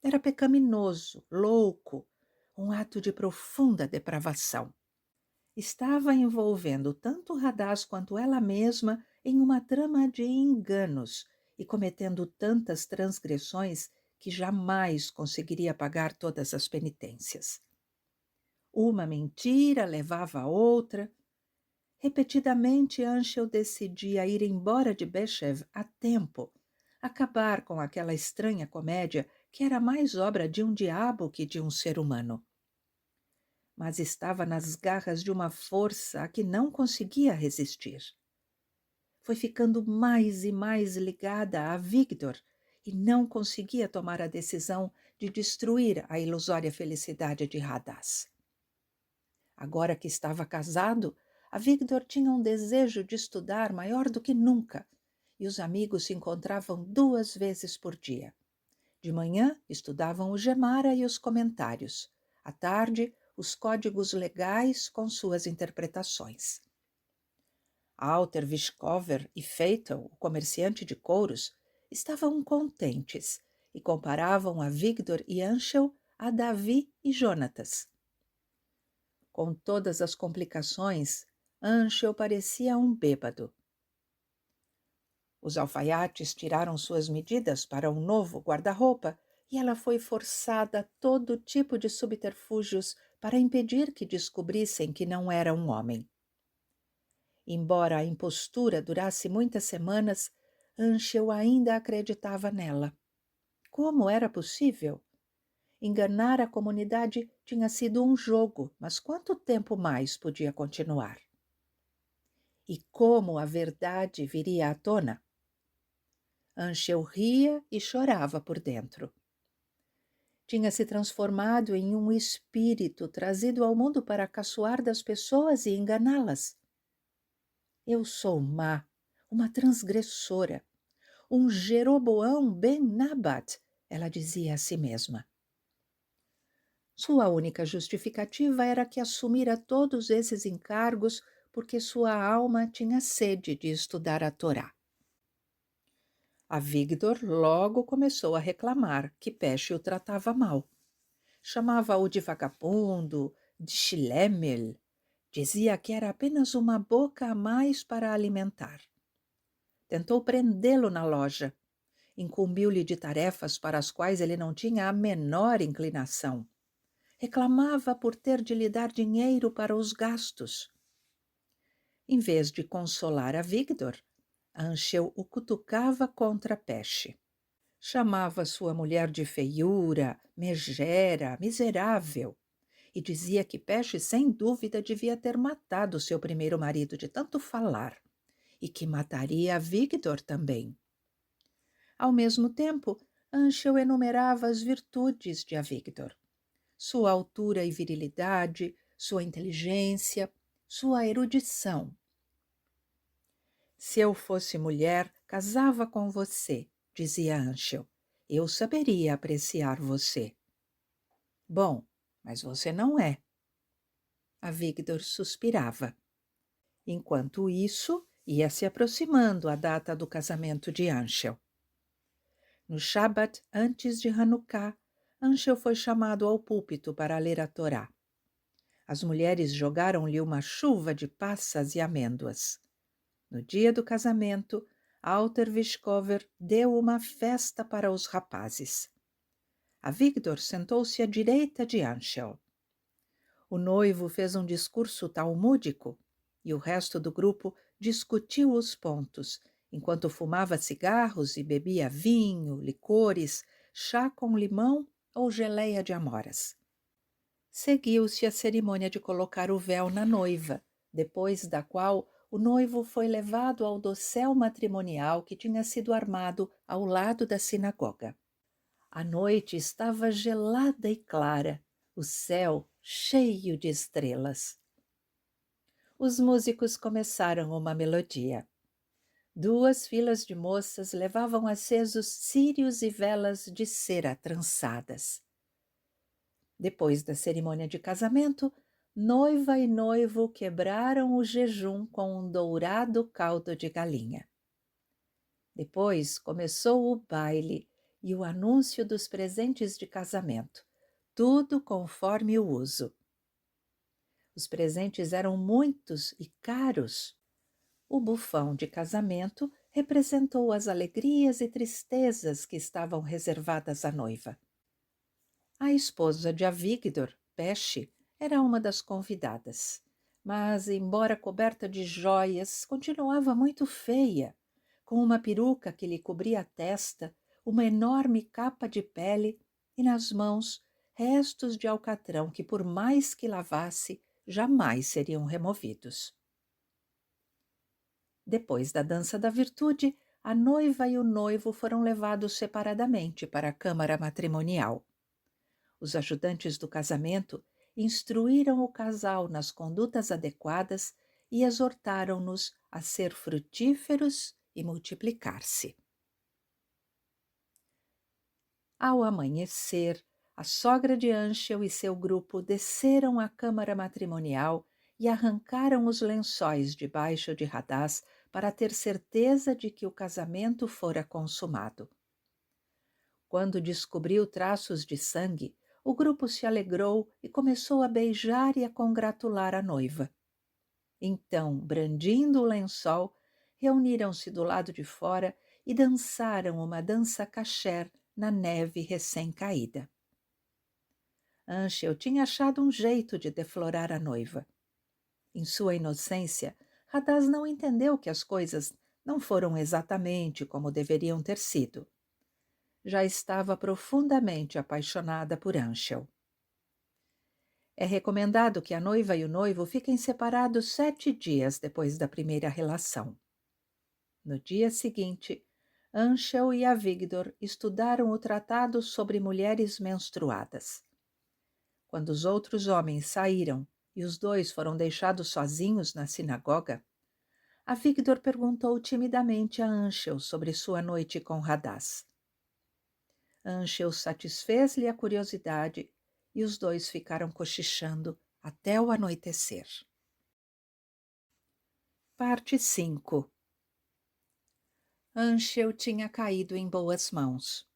era pecaminoso, louco, um ato de profunda depravação. Estava envolvendo tanto Hadás quanto ela mesma em uma trama de enganos e cometendo tantas transgressões que jamais conseguiria pagar todas as penitências. Uma mentira levava a outra. Repetidamente, Anshel decidia ir embora de Beshev a tempo, acabar com aquela estranha comédia que era mais obra de um diabo que de um ser humano. Mas estava nas garras de uma força a que não conseguia resistir. Foi ficando mais e mais ligada a Avigdor e não conseguia tomar a decisão de destruir a ilusória felicidade de Hadás. Agora que estava casado, Avigdor tinha um desejo de estudar maior do que nunca, e os amigos se encontravam 2 vezes por dia. De manhã, estudavam o Gemara e os comentários. À tarde, os códigos legais com suas interpretações. Alter Vishkover e Feitel, o comerciante de couros, estavam contentes e comparavam Avigdor e Anshel a Davi e Jonatas. Com todas as complicações, Anshel parecia um bêbado. Os alfaiates tiraram suas medidas para um novo guarda-roupa e ela foi forçada a todo tipo de subterfúgios para impedir que descobrissem que não era um homem. Embora a impostura durasse muitas semanas, Anshel ainda acreditava nela. Como era possível? Enganar a comunidade tinha sido um jogo, mas quanto tempo mais podia continuar? E como a verdade viria à tona? Anshel ria e chorava por dentro. Tinha se transformado em um espírito trazido ao mundo para caçoar das pessoas e enganá-las. Eu sou má, uma transgressora, um Jeroboão ben Nabat, ela dizia a si mesma. Sua única justificativa era que assumira todos esses encargos porque sua alma tinha sede de estudar a Torá. Avigdor logo começou a reclamar que Pesce o tratava mal. Chamava-o de vagabundo, de chilemel. Dizia que era apenas uma boca a mais para alimentar. Tentou prendê-lo na loja. Incumbiu-lhe de tarefas para as quais ele não tinha a menor inclinação. Reclamava por ter de lhe dar dinheiro para os gastos. Em vez de consolar Avigdor, Anshel o cutucava contra Pesce. Chamava sua mulher de feiura, megera, miserável, e dizia que Pesce sem dúvida devia ter matado seu primeiro marido de tanto falar, e que mataria Avigdor também. Ao mesmo tempo, Anshel enumerava as virtudes de Avigdor. Sua altura e virilidade, sua inteligência, sua erudição. Se eu fosse mulher, casava com você, dizia Anshel. Eu saberia apreciar você. Bom, mas você não é. Avigdor suspirava. Enquanto isso, ia se aproximando a data do casamento de Anshel. No Shabat, antes de Hanukkah, Anshel foi chamado ao púlpito para ler a Torá. As mulheres jogaram-lhe uma chuva de passas e amêndoas. No dia do casamento, Alter Vishkover deu uma festa para os rapazes. Avigdor sentou-se à direita de Anshel. O noivo fez um discurso talmúdico e o resto do grupo discutiu os pontos, enquanto fumava cigarros e bebia vinho, licores, chá com limão ou geleia de amoras. Seguiu-se a cerimônia de colocar o véu na noiva, depois da qual o noivo foi levado ao dossel matrimonial que tinha sido armado ao lado da sinagoga. A noite estava gelada e clara, o céu cheio de estrelas. Os músicos começaram uma melodia. 2 filas de moças levavam acesos círios e velas de cera trançadas. Depois da cerimônia de casamento, noiva e noivo quebraram o jejum com um dourado caldo de galinha. Depois começou o baile e o anúncio dos presentes de casamento, tudo conforme o uso. Os presentes eram muitos e caros. O bufão de casamento representou as alegrias e tristezas que estavam reservadas à noiva. A esposa de Avigdor, Pesce, era uma das convidadas, mas, embora coberta de joias, continuava muito feia, com uma peruca que lhe cobria a testa, uma enorme capa de pele e nas mãos restos de alcatrão que, por mais que lavasse, jamais seriam removidos. Depois da dança da virtude, a noiva e o noivo foram levados separadamente para a câmara matrimonial. Os ajudantes do casamento instruíram o casal nas condutas adequadas e exortaram-nos a ser frutíferos e multiplicar-se. Ao amanhecer, a sogra de Anshel e seu grupo desceram à câmara matrimonial e arrancaram os lençóis debaixo de Hadás para ter certeza de que o casamento fora consumado. Quando descobriu traços de sangue, o grupo se alegrou e começou a beijar e a congratular a noiva. Então, brandindo o lençol, reuniram-se do lado de fora e dançaram uma dança kasher na neve recém-caída. Anshel tinha achado um jeito de deflorar a noiva. Em sua inocência, Radaz não entendeu que as coisas não foram exatamente como deveriam ter sido. Já estava profundamente apaixonada por Anshel. É recomendado que a noiva e o noivo fiquem separados 7 dias depois da primeira relação. No dia seguinte, Anshel e Avigdor estudaram o tratado sobre mulheres menstruadas. Quando os outros homens saíram e os dois foram deixados sozinhos na sinagoga, Avigdor perguntou timidamente a Anshel sobre sua noite com Radaz. Anshel satisfez-lhe a curiosidade e os dois ficaram cochichando até o anoitecer. Parte 5. Anshel tinha caído em boas mãos.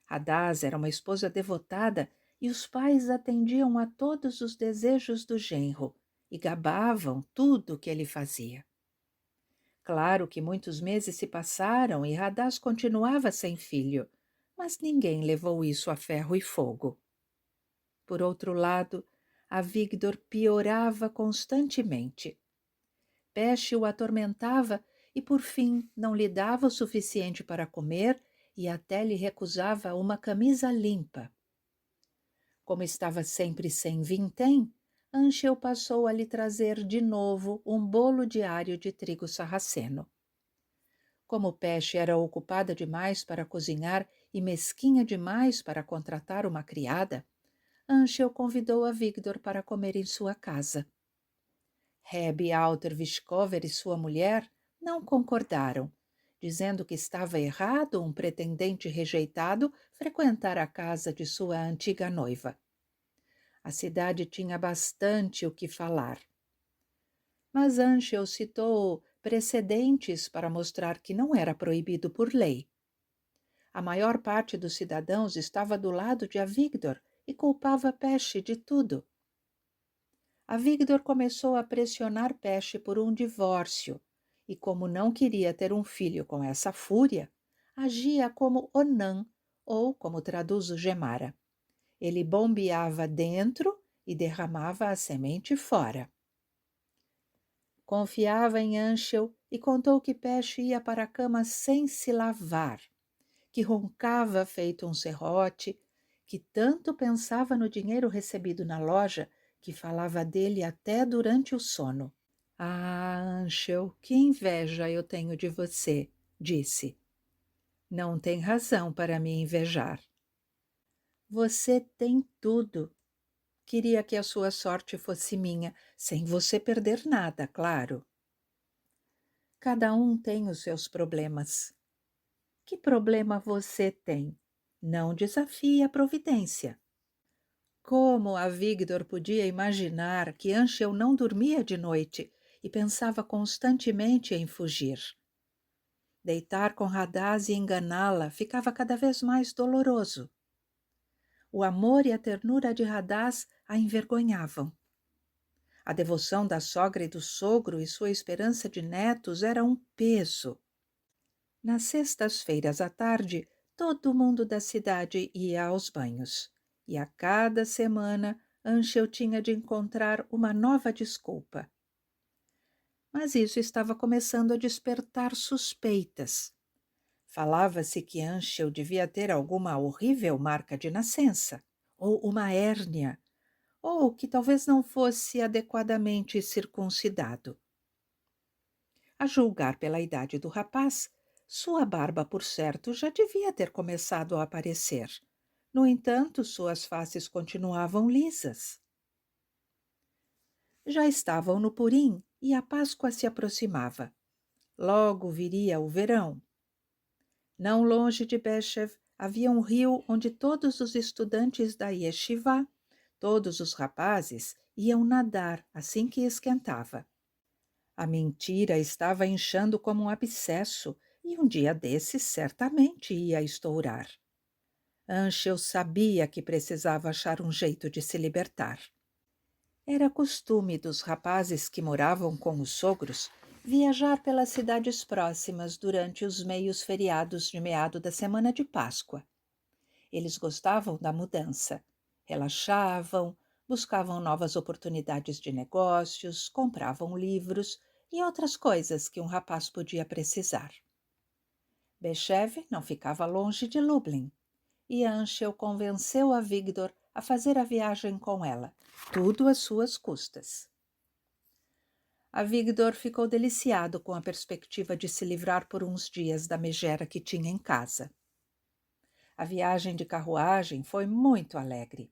Radaz era uma esposa devotada e os pais atendiam a todos os desejos do genro e gabavam tudo o que ele fazia. Claro que muitos meses se passaram e Radaz continuava sem filho, mas ninguém levou isso a ferro e fogo. Por outro lado, Avigdor piorava constantemente. Pesce o atormentava e, por fim, não lhe dava o suficiente para comer e até lhe recusava uma camisa limpa. Como estava sempre sem vintém, Anshel passou a lhe trazer de novo um bolo diário de trigo sarraceno. Como Pesce era ocupada demais para cozinhar e mesquinha demais para contratar uma criada, Anshel convidou Avigdor para comer em sua casa. Rebbe Alter Vishkover e sua mulher não concordaram, dizendo que estava errado um pretendente rejeitado frequentar a casa de sua antiga noiva. A cidade tinha bastante o que falar. Mas Anshel citou precedentes para mostrar que não era proibido por lei. A maior parte dos cidadãos estava do lado de Avigdor e culpava Pesce de tudo. Avigdor começou a pressionar Pesce por um divórcio e, como não queria ter um filho com essa fúria, agia como Onan, ou como traduz o Gemara. Ele bombeava dentro e derramava a semente fora. Confiava em Anshel e contou que Pesce ia para a cama sem se lavar, que roncava feito um serrote, que tanto pensava no dinheiro recebido na loja que falava dele até durante o sono. Ah, Anshel, que inveja eu tenho de você, disse. Não tem razão para me invejar. Você tem tudo. Queria que a sua sorte fosse minha, sem você perder nada, claro. Cada um tem os seus problemas. Que problema você tem? Não desafie a providência. Como Avigdor podia imaginar que Anshel não dormia de noite e pensava constantemente em fugir? Deitar com Radaz e enganá-la ficava cada vez mais doloroso. O amor e a ternura de Radaz a envergonhavam. A devoção da sogra e do sogro e sua esperança de netos era um peso. Nas sextas-feiras à tarde, todo mundo da cidade ia aos banhos, e a cada semana Anshel tinha de encontrar uma nova desculpa. Mas isso estava começando a despertar suspeitas. Falava-se que Anshel devia ter alguma horrível marca de nascença, ou uma hérnia, ou que talvez não fosse adequadamente circuncidado. A julgar pela idade do rapaz, sua barba, por certo, já devia ter começado a aparecer. No entanto, suas faces continuavam lisas. Já estavam no Purim e a Páscoa se aproximava. Logo viria o verão. Não longe de Beshev havia um rio onde todos os estudantes da Yeshivá, todos os rapazes, iam nadar assim que esquentava. A mentira estava inchando como um abscesso e um dia desses certamente ia estourar. Anshel sabia que precisava achar um jeito de se libertar. Era costume dos rapazes que moravam com os sogros viajar pelas cidades próximas durante os meios feriados de meado da semana de Páscoa. Eles gostavam da mudança, relaxavam, buscavam novas oportunidades de negócios, compravam livros e outras coisas que um rapaz podia precisar. Beshev não ficava longe de Lublin, e Anshel convenceu a Vigdor a fazer a viagem com ela, tudo às suas custas. A Vigdor ficou deliciado com a perspectiva de se livrar por uns dias da megera que tinha em casa. A viagem de carruagem foi muito alegre.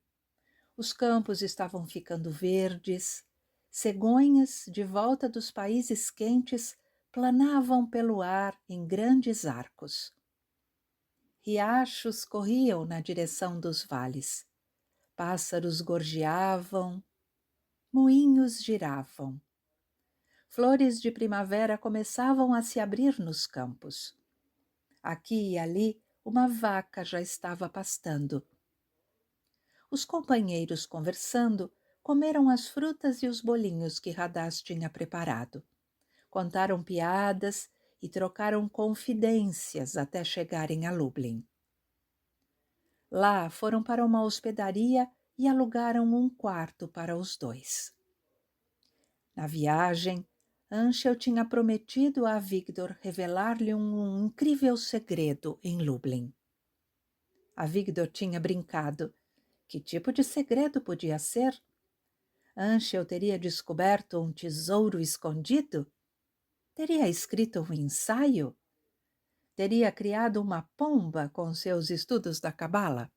Os campos estavam ficando verdes, cegonhas de volta dos países quentes planavam pelo ar em grandes arcos. Riachos corriam na direção dos vales. Pássaros gorjeavam, moinhos giravam. Flores de primavera começavam a se abrir nos campos. Aqui e ali, uma vaca já estava pastando. Os companheiros, conversando, comeram as frutas e os bolinhos que Radaz tinha preparado. Contaram piadas e trocaram confidências até chegarem a Lublin. Lá foram para uma hospedaria e alugaram um quarto para os dois. Na viagem, Anshel tinha prometido a Vigdor revelar-lhe um incrível segredo em Lublin. A Vigdor tinha brincado. Que tipo de segredo podia ser? Anshel teria descoberto um tesouro escondido? Teria escrito um ensaio? Teria criado uma pomba com seus estudos da cabala?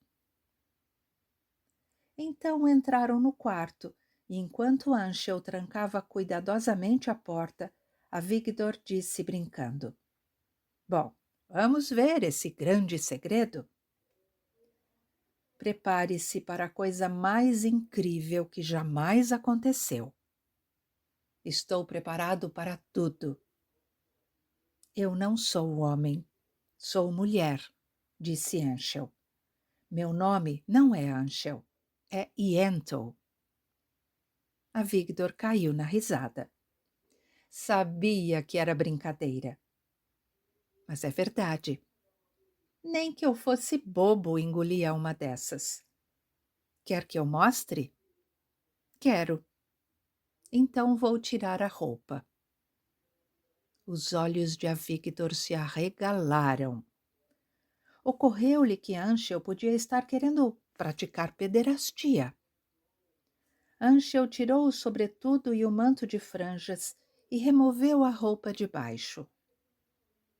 Então entraram no quarto, e enquanto Anshel trancava cuidadosamente a porta, a Vigdor disse brincando: Bom, vamos ver esse grande segredo? Prepare-se para a coisa mais incrível que jamais aconteceu. Estou preparado para tudo. Eu não sou homem, sou mulher, disse Anshel. Meu nome não é Anshel, é Yentl. A Vigdor caiu na risada. Sabia que era brincadeira. Mas é verdade. Nem que eu fosse bobo engolia uma dessas. Quer que eu mostre? Quero. Então vou tirar a roupa. Os olhos de Avigdor se arregalaram. Ocorreu-lhe que Anshel podia estar querendo praticar pederastia. Anshel tirou o sobretudo e o manto de franjas e removeu a roupa de baixo.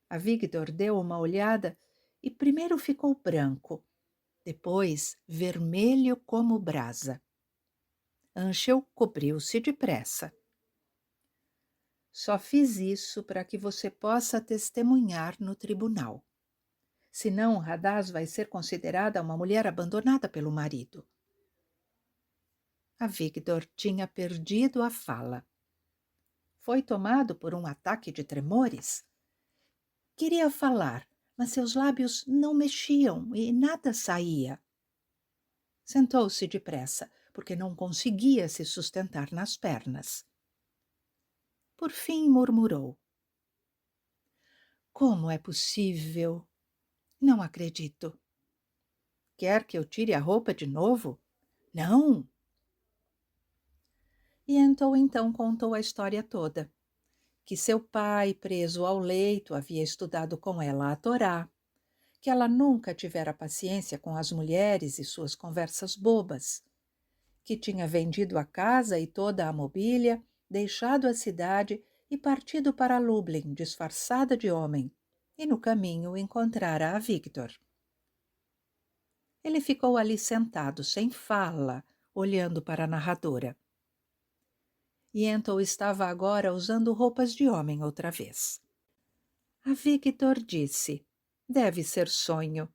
Avigdor deu uma olhada e primeiro ficou branco, depois vermelho como brasa. Anshel cobriu-se depressa. Só fiz isso para que você possa testemunhar no tribunal. Senão, Radaz vai ser considerada uma mulher abandonada pelo marido. Avigdor tinha perdido a fala. Foi tomado por um ataque de tremores. Queria falar, mas seus lábios não mexiam e nada saía. Sentou-se depressa, porque não conseguia se sustentar nas pernas. Por fim murmurou. Como é possível? Não acredito. Quer que eu tire a roupa de novo? Não. Yentl então contou a história toda. Que seu pai, preso ao leito, havia estudado com ela a Torá, que ela nunca tivera paciência com as mulheres e suas conversas bobas, que tinha vendido a casa e toda a mobília, deixado a cidade e partido para Lublin, disfarçada de homem, e no caminho encontrara a Vigdor. Ele ficou ali sentado, sem fala, olhando para a narradora. Yentl estava agora usando roupas de homem outra vez. A Vigdor disse, deve ser sonho.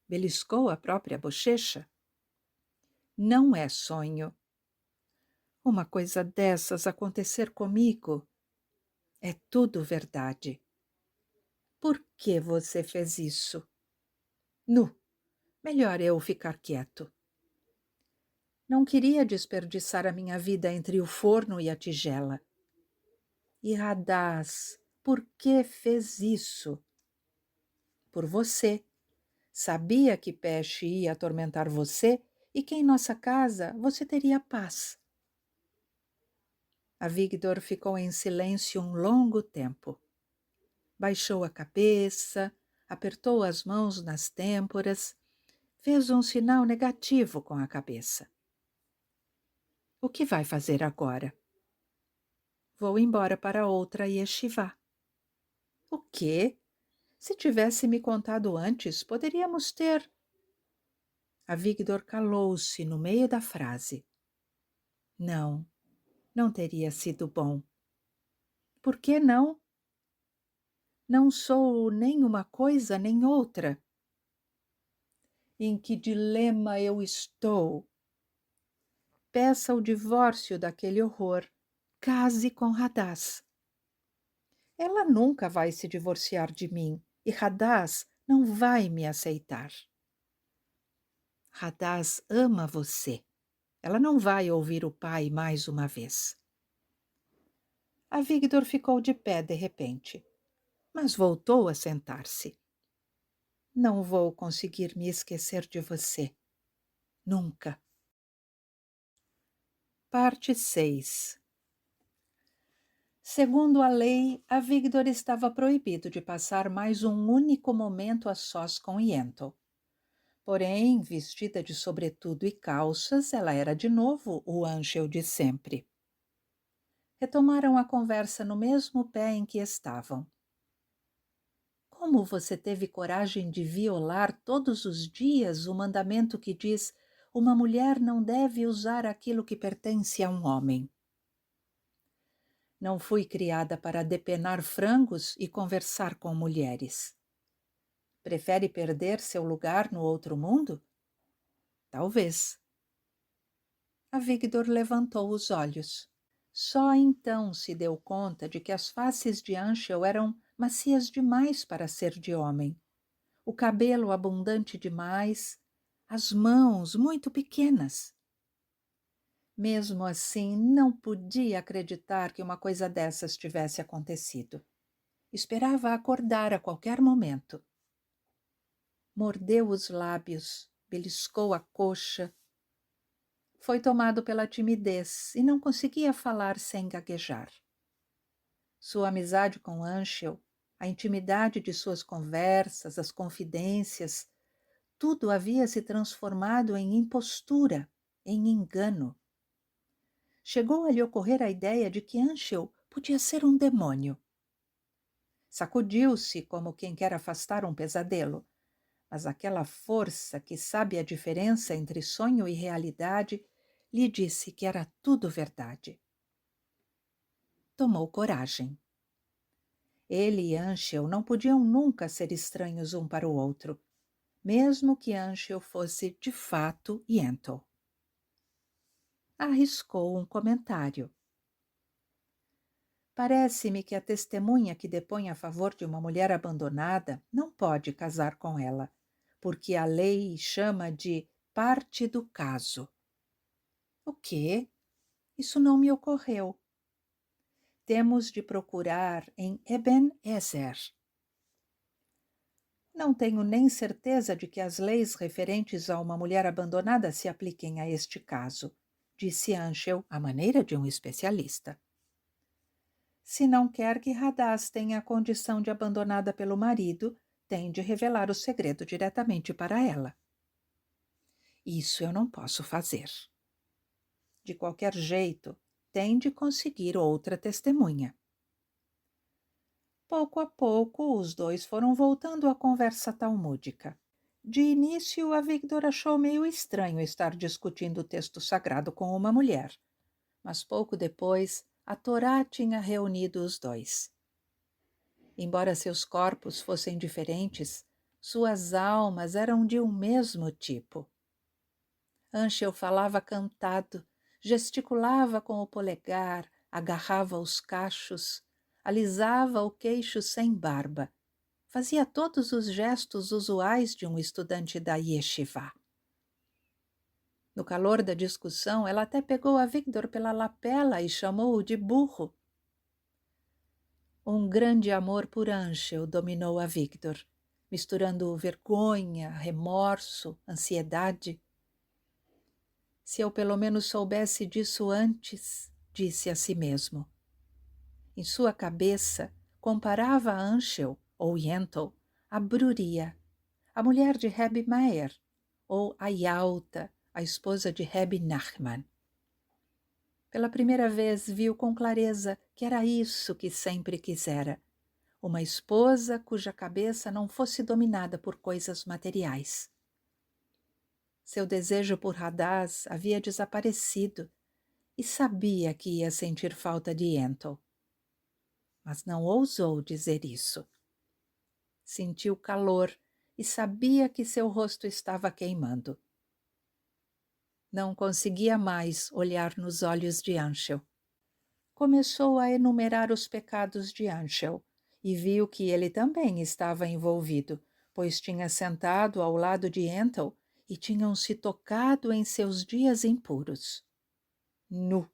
Beliscou a própria bochecha. Não é sonho. Uma coisa dessas acontecer comigo. É tudo verdade. Por que você fez isso? Nu, melhor eu ficar quieto. Não queria desperdiçar a minha vida entre o forno e a tigela. E Radaz, por que fez isso? Por você. Sabia que Peste ia atormentar você e que em nossa casa você teria paz. Avigdor ficou em silêncio um longo tempo. Baixou a cabeça, apertou as mãos nas têmporas, fez um sinal negativo com a cabeça. O que vai fazer agora? Vou embora para outra yeshivá. O quê? Se tivesse me contado antes, poderíamos ter... Avigdor calou-se no meio da frase. Não, não teria sido bom. Por que não? Não sou nem uma coisa nem outra. Em que dilema eu estou? Peça o divórcio daquele horror. Case com Hadás. Ela nunca vai se divorciar de mim e Hadás não vai me aceitar. Hadás ama você. Ela não vai ouvir o pai mais uma vez. Avigdor ficou de pé de repente, mas voltou a sentar-se. Não vou conseguir me esquecer de você. Nunca. Parte 6. Segundo a lei, Avigdor estava proibido de passar mais um único momento a sós com Yentl. Porém, vestida de sobretudo e calças, ela era de novo o Anshel de sempre. Retomaram a conversa no mesmo pé em que estavam. Como você teve coragem de violar todos os dias o mandamento que diz: uma mulher não deve usar aquilo que pertence a um homem? Não fui criada para depenar frangos e conversar com mulheres. Prefere perder seu lugar no outro mundo? Talvez. Avigdor levantou os olhos. Só então se deu conta de que as faces de Anshel eram macias demais para ser de homem. O cabelo abundante demais, as mãos muito pequenas. Mesmo assim, não podia acreditar que uma coisa dessas tivesse acontecido. Esperava acordar a qualquer momento. Mordeu os lábios, beliscou a coxa. Foi tomado pela timidez e não conseguia falar sem gaguejar. Sua amizade com Anshel, a intimidade de suas conversas, as confidências, tudo havia se transformado em impostura, em engano. Chegou a lhe ocorrer a ideia de que Anshel podia ser um demônio. Sacudiu-se como quem quer afastar um pesadelo, mas aquela força que sabe a diferença entre sonho e realidade lhe disse que era tudo verdade. Tomou coragem. Ele e Anshel não podiam nunca ser estranhos um para o outro, mesmo que Anshel fosse de fato Yentl. Arriscou um comentário. Parece-me que a testemunha que depõe a favor de uma mulher abandonada não pode casar com ela, porque a lei chama de parte do caso. O quê? Isso não me ocorreu. Temos de procurar em Eben Ezer. Não tenho nem certeza de que as leis referentes a uma mulher abandonada se apliquem a este caso, disse Anshel à maneira de um especialista. Se não quer que Hadás tenha a condição de abandonada pelo marido, tem de revelar o segredo diretamente para ela. Isso eu não posso fazer. De qualquer jeito, tem de conseguir outra testemunha. Pouco a pouco, os dois foram voltando à conversa talmúdica. De início, Avigdor achou meio estranho estar discutindo o texto sagrado com uma mulher, mas pouco depois, a Torá tinha reunido os dois. Embora seus corpos fossem diferentes, suas almas eram de um mesmo tipo. Anshel falava cantado, gesticulava com o polegar, agarrava os cachos, alisava o queixo sem barba. Fazia todos os gestos usuais de um estudante da yeshivá. No calor da discussão, ela até pegou Avigdor pela lapela e chamou-o de burro. Um grande amor por Anshel dominou Avigdor. misturando vergonha, remorso, ansiedade. Se eu pelo menos soubesse disso antes, disse a si mesmo. Em sua cabeça, comparava a Anshel, ou Yentl, a Bruria, a mulher de Rebbe Meir, ou a Yalta, a esposa de Rebbe Nachman. Pela primeira vez viu com clareza que era isso que sempre quisera, uma esposa cuja cabeça não fosse dominada por coisas materiais. Seu desejo por Hadaz havia desaparecido e sabia que ia sentir falta de Yentl. Mas não ousou dizer isso. Sentiu calor e sabia que seu rosto estava queimando. Não conseguia mais olhar nos olhos de Anshel. Começou a enumerar os pecados de Anshel e viu que ele também estava envolvido, pois tinha sentado ao lado de Yentl e tinham se tocado em seus dias impuros. Nu!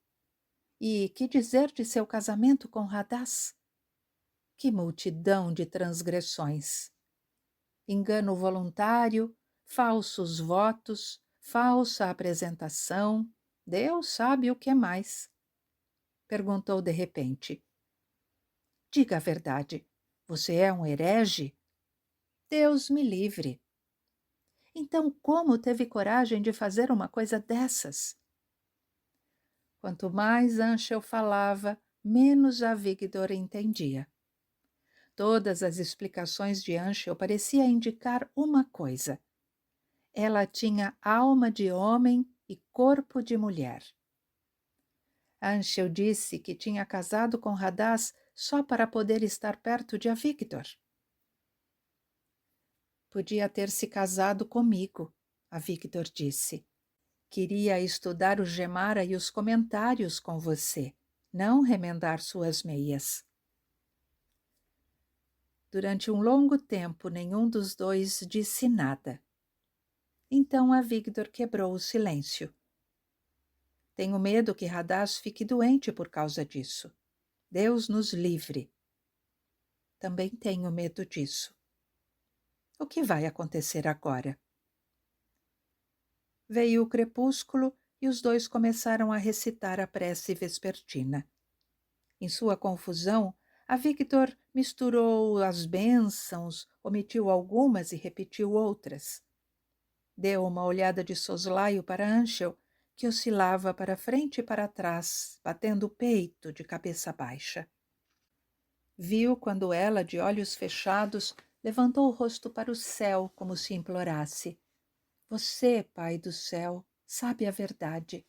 E que dizer de seu casamento com Hadaz? Que multidão de transgressões! Engano voluntário, falsos votos, falsa apresentação, Deus sabe o que mais. Perguntou de repente. Diga a verdade, você é um herege? Deus me livre. Então como teve coragem de fazer uma coisa dessas? Quanto mais Anshel falava, menos Avigdor entendia. Todas as explicações de Anshel pareciam indicar uma coisa. Ela tinha alma de homem e corpo de mulher. Anshel disse que tinha casado com Hadaz só para poder estar perto de Avigdor. Podia ter se casado comigo, Avigdor disse. Queria estudar o Gemara e os comentários com você, não remendar suas meias. Durante um longo tempo, nenhum dos dois disse nada. Então Avigdor quebrou o silêncio. Tenho medo que Hadaz fique doente por causa disso. Deus nos livre. Também tenho medo disso. O que vai acontecer agora? Veio o crepúsculo e os dois começaram a recitar a prece vespertina. Em sua confusão, Avigdor misturou as bênçãos, omitiu algumas e repetiu outras. Deu uma olhada de soslaio para Anshel, que oscilava para frente e para trás, batendo o peito de cabeça baixa. Viu quando ela, de olhos fechados, levantou o rosto para o céu como se implorasse. Você, Pai do céu, sabe a verdade.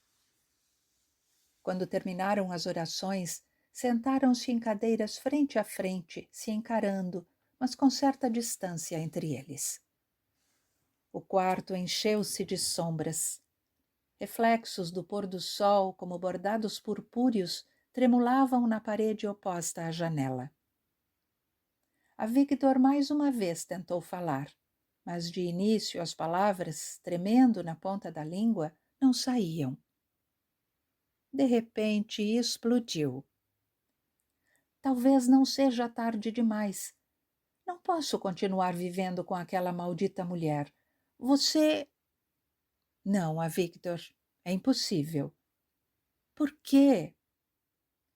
Quando terminaram as orações, sentaram-se em cadeiras frente a frente, se encarando, mas com certa distância entre eles. O quarto encheu-se de sombras. Reflexos do pôr do sol, como bordados purpúreos, tremulavam na parede oposta à janela. Avigdor mais uma vez tentou falar, mas de início as palavras, tremendo na ponta da língua, não saíam. De repente explodiu. Talvez não seja tarde demais. Não posso continuar vivendo com aquela maldita mulher. Você... Não, Avigdor, é impossível. Por quê?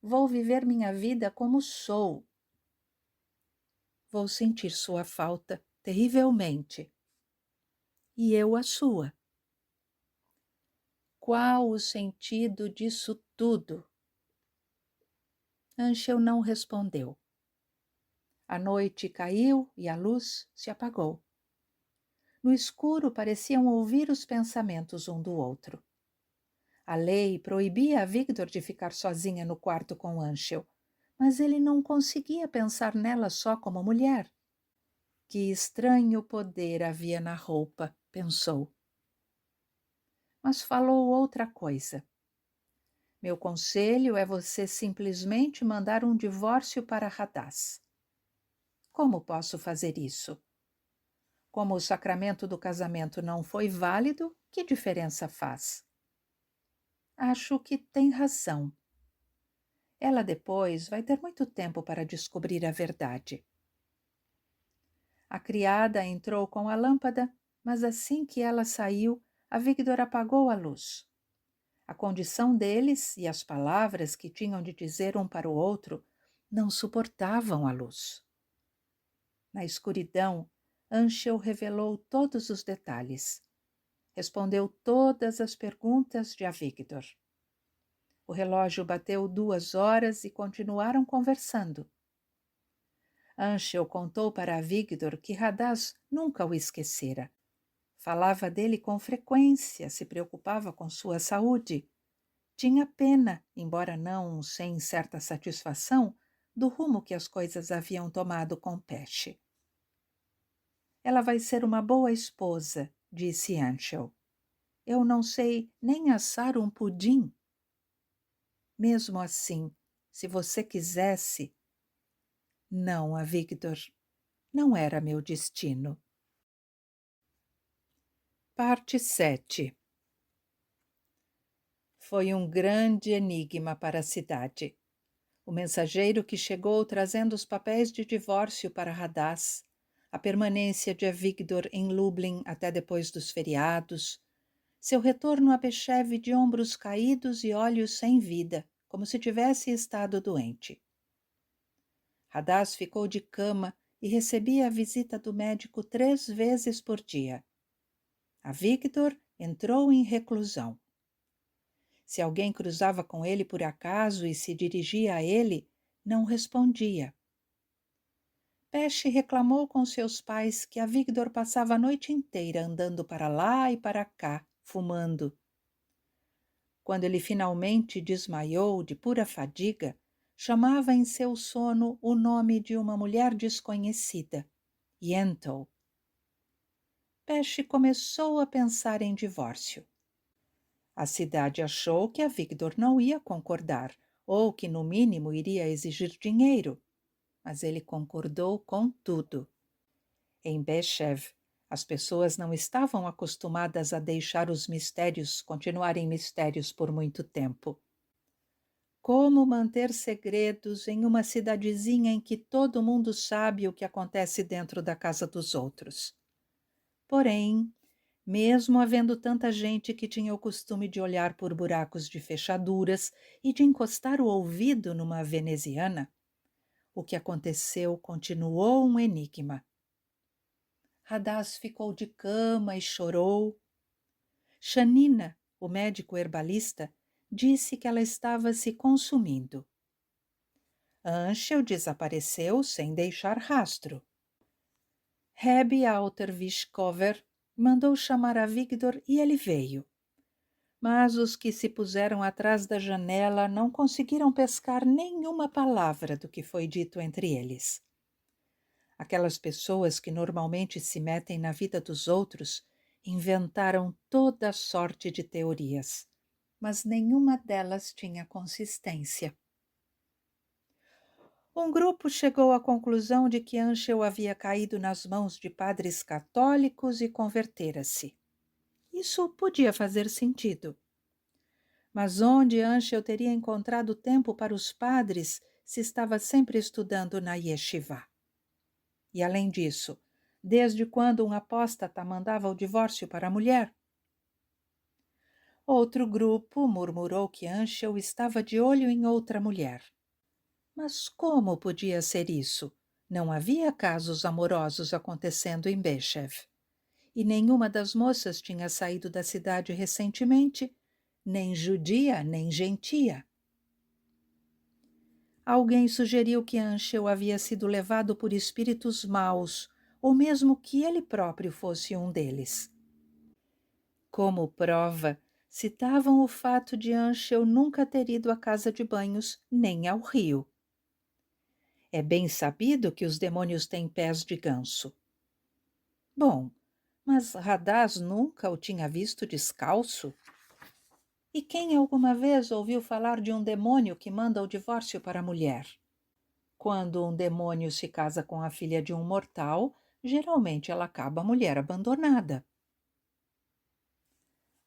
Vou viver minha vida como sou. Vou sentir sua falta terrivelmente. E eu a sua. Qual o sentido disso tudo? Anshel não respondeu. A noite caiu e a luz se apagou. No escuro pareciam ouvir os pensamentos um do outro. A lei proibia a Avigdor de ficar sozinha no quarto com Anshel, mas ele não conseguia pensar nela só como mulher. Que estranho poder havia na roupa, pensou. Mas falou outra coisa. Meu conselho é você simplesmente mandar um divórcio para Hadaz. Como posso fazer isso? Como o sacramento do casamento não foi válido, que diferença faz? Acho que tem razão. Ela depois vai ter muito tempo para descobrir a verdade. A criada entrou com a lâmpada, mas assim que ela saiu, Avigdor apagou a luz. A condição deles e as palavras que tinham de dizer um para o outro não suportavam a luz. Na escuridão, Anshel revelou todos os detalhes. Respondeu todas as perguntas de Avigdor. O relógio bateu 2 horas e continuaram conversando. Anshel contou para Avigdor que Hadás nunca o esquecera. Falava dele com frequência, se preocupava com sua saúde. Tinha pena, embora não sem certa satisfação, do rumo que as coisas haviam tomado com Pesce. Ela vai ser uma boa esposa, disse Anshel. Eu não sei nem assar um pudim. Mesmo assim, se você quisesse... Não, Avigdor, não era meu destino. Parte 7. Foi um grande enigma para a cidade. O mensageiro que chegou trazendo os papéis de divórcio para Hadás, a permanência de Avigdor em Lublin até depois dos feriados, seu retorno a Bexev de ombros caídos e olhos sem vida, como se tivesse estado doente. Hadás ficou de cama e recebia a visita do médico 3 vezes por dia. Avigdor entrou em reclusão. Se alguém cruzava com ele por acaso e se dirigia a ele, não respondia. Pesce reclamou com seus pais que Avigdor passava a noite inteira andando para lá e para cá, fumando. Quando ele finalmente desmaiou de pura fadiga, chamava em seu sono o nome de uma mulher desconhecida, Yentl. Pesce começou a pensar em divórcio. A cidade achou que Avigdor não ia concordar, ou que no mínimo iria exigir dinheiro, mas ele concordou com tudo. Em Bexev, as pessoas não estavam acostumadas a deixar os mistérios continuarem mistérios por muito tempo. Como manter segredos em uma cidadezinha em que todo mundo sabe o que acontece dentro da casa dos outros? Porém, mesmo havendo tanta gente que tinha o costume de olhar por buracos de fechaduras e de encostar o ouvido numa veneziana, o que aconteceu continuou um enigma. Hadás ficou de cama e chorou. Shanina, o médico herbalista, disse que ela estava se consumindo. Anshel desapareceu sem deixar rastro. Rebbe Altervish-Kover mandou chamar Avigdor e ele veio. Mas os que se puseram atrás da janela não conseguiram pescar nenhuma palavra do que foi dito entre eles. Aquelas pessoas que normalmente se metem na vida dos outros inventaram toda sorte de teorias, mas nenhuma delas tinha consistência. Um grupo chegou à conclusão de que Anshel havia caído nas mãos de padres católicos e convertera-se. Isso podia fazer sentido. Mas onde Anshel teria encontrado tempo para os padres se estava sempre estudando na yeshiva? E além disso, desde quando um apóstata mandava o divórcio para a mulher? Outro grupo murmurou que Anshel estava de olho em outra mulher. Mas como podia ser isso? Não havia casos amorosos acontecendo em Bexev. E nenhuma das moças tinha saído da cidade recentemente, nem judia, nem gentia. Alguém sugeriu que Anshel havia sido levado por espíritos maus, ou mesmo que ele próprio fosse um deles. Como prova, citavam o fato de Anshel nunca ter ido à casa de banhos nem ao rio. É bem sabido que os demônios têm pés de ganso. Bom, mas Hadás nunca o tinha visto descalço? E quem alguma vez ouviu falar de um demônio que manda o divórcio para a mulher? Quando um demônio se casa com a filha de um mortal, geralmente ela acaba mulher abandonada.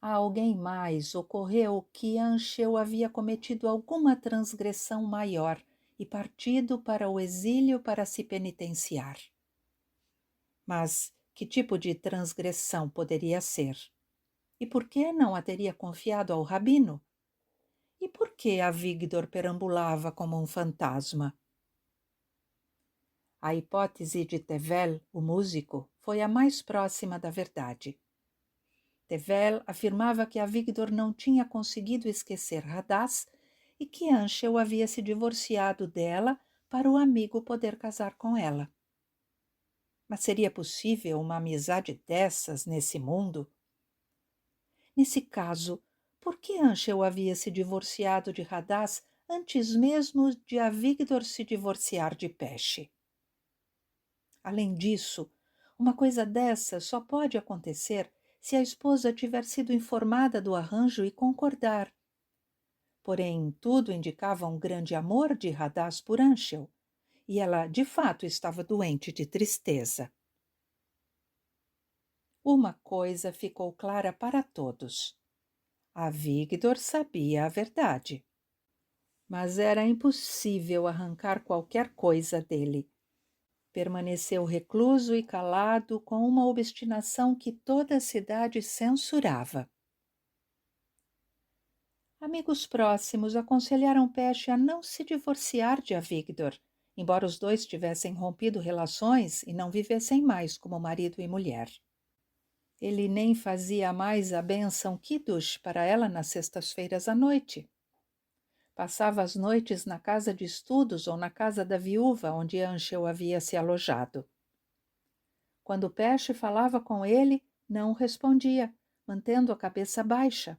A alguém mais ocorreu que Anshel havia cometido alguma transgressão maior e partido para o exílio para se penitenciar. Mas que tipo de transgressão poderia ser? E por que não a teria confiado ao rabino? E por que Avigdor perambulava como um fantasma? A hipótese de Tevel, o músico, foi a mais próxima da verdade. Tevel afirmava que Avigdor não tinha conseguido esquecer Hadás e que Anshel havia se divorciado dela para o amigo poder casar com ela. Mas seria possível uma amizade dessas nesse mundo? Nesse caso, por que Anshel havia se divorciado de Hadás antes mesmo de Avigdor se divorciar de Pesce? Além disso, uma coisa dessa só pode acontecer se a esposa tiver sido informada do arranjo e concordar. Porém, tudo indicava um grande amor de Hadás por Anshel, e ela de fato estava doente de tristeza. Uma coisa ficou clara para todos. Avigdor sabia a verdade. Mas era impossível arrancar qualquer coisa dele. Permaneceu recluso e calado com uma obstinação que toda a cidade censurava. Amigos próximos aconselharam Pesce a não se divorciar de Avigdor, embora os dois tivessem rompido relações e não vivessem mais como marido e mulher. Ele nem fazia mais a bênção Kiddush para ela nas sextas-feiras à noite. Passava as noites na casa de estudos ou na casa da viúva onde Anshel havia se alojado. Quando Pesce falava com ele, não respondia, mantendo a cabeça baixa.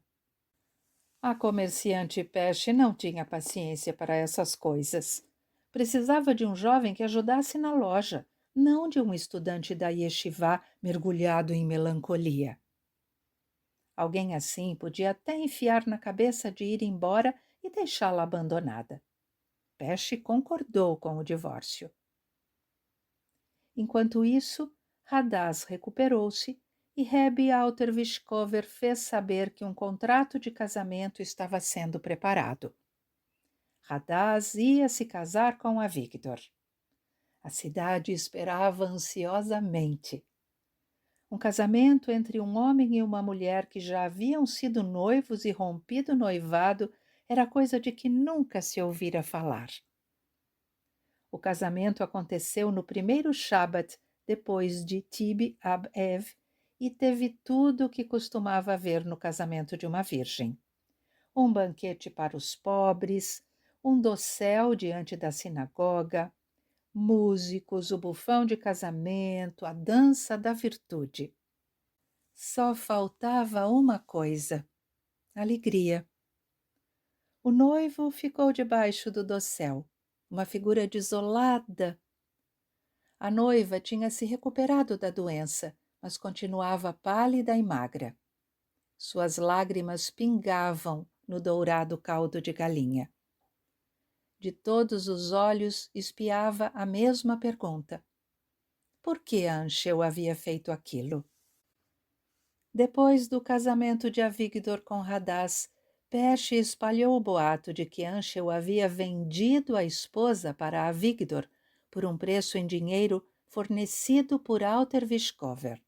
A comerciante Pesce não tinha paciência para essas coisas. Precisava de um jovem que ajudasse na loja, não de um estudante da yeshivá mergulhado em melancolia. Alguém assim podia até enfiar na cabeça de ir embora e deixá-la abandonada. Pesce concordou com o divórcio. Enquanto isso, Hadás recuperou-se e Rebbe Alter-Vishkover fez saber que um contrato de casamento estava sendo preparado. Hadás ia se casar com Avigdor. A cidade esperava ansiosamente. Um casamento entre um homem e uma mulher que já haviam sido noivos e rompido o noivado era coisa de que nunca se ouvira falar. O casamento aconteceu no primeiro Shabat depois de Tib Ab-Ev e teve tudo o que costumava haver no casamento de uma virgem. Um banquete para os pobres, um dossel diante da sinagoga, músicos, o bufão de casamento, a dança da virtude. Só faltava uma coisa: alegria. O noivo ficou debaixo do dossel, uma figura desolada. A noiva tinha se recuperado da doença, mas continuava pálida e magra. Suas lágrimas pingavam no dourado caldo de galinha. De todos os olhos espiava a mesma pergunta: por que Anshel havia feito aquilo? Depois do casamento de Avigdor com Hadás, Pesce espalhou o boato de que Anshel havia vendido a esposa para Avigdor por um preço em dinheiro fornecido por Alter Vishkover.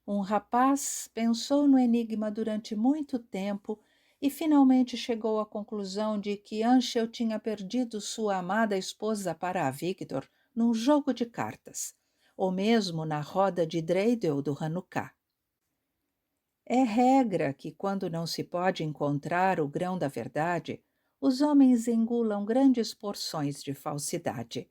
Um rapaz pensou no enigma durante muito tempo e finalmente chegou à conclusão de que Anshel tinha perdido sua amada esposa para Avigdor num jogo de cartas, ou mesmo na roda de Dreidel do Hanukkah. É regra que, quando não se pode encontrar o grão da verdade, os homens engulam grandes porções de falsidade.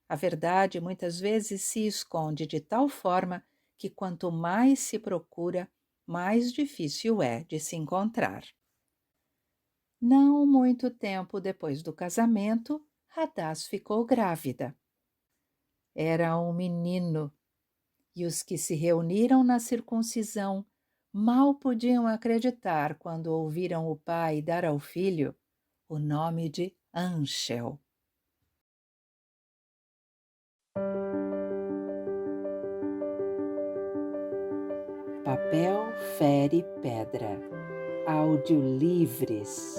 A verdade muitas vezes se esconde de tal forma que quanto mais se procura, mais difícil é de se encontrar. Não muito tempo depois do casamento, Hadás ficou grávida. Era um menino, e os que se reuniram na circuncisão mal podiam acreditar quando ouviram o pai dar ao filho o nome de Anshel. Papel fere pedra. Audiolivres.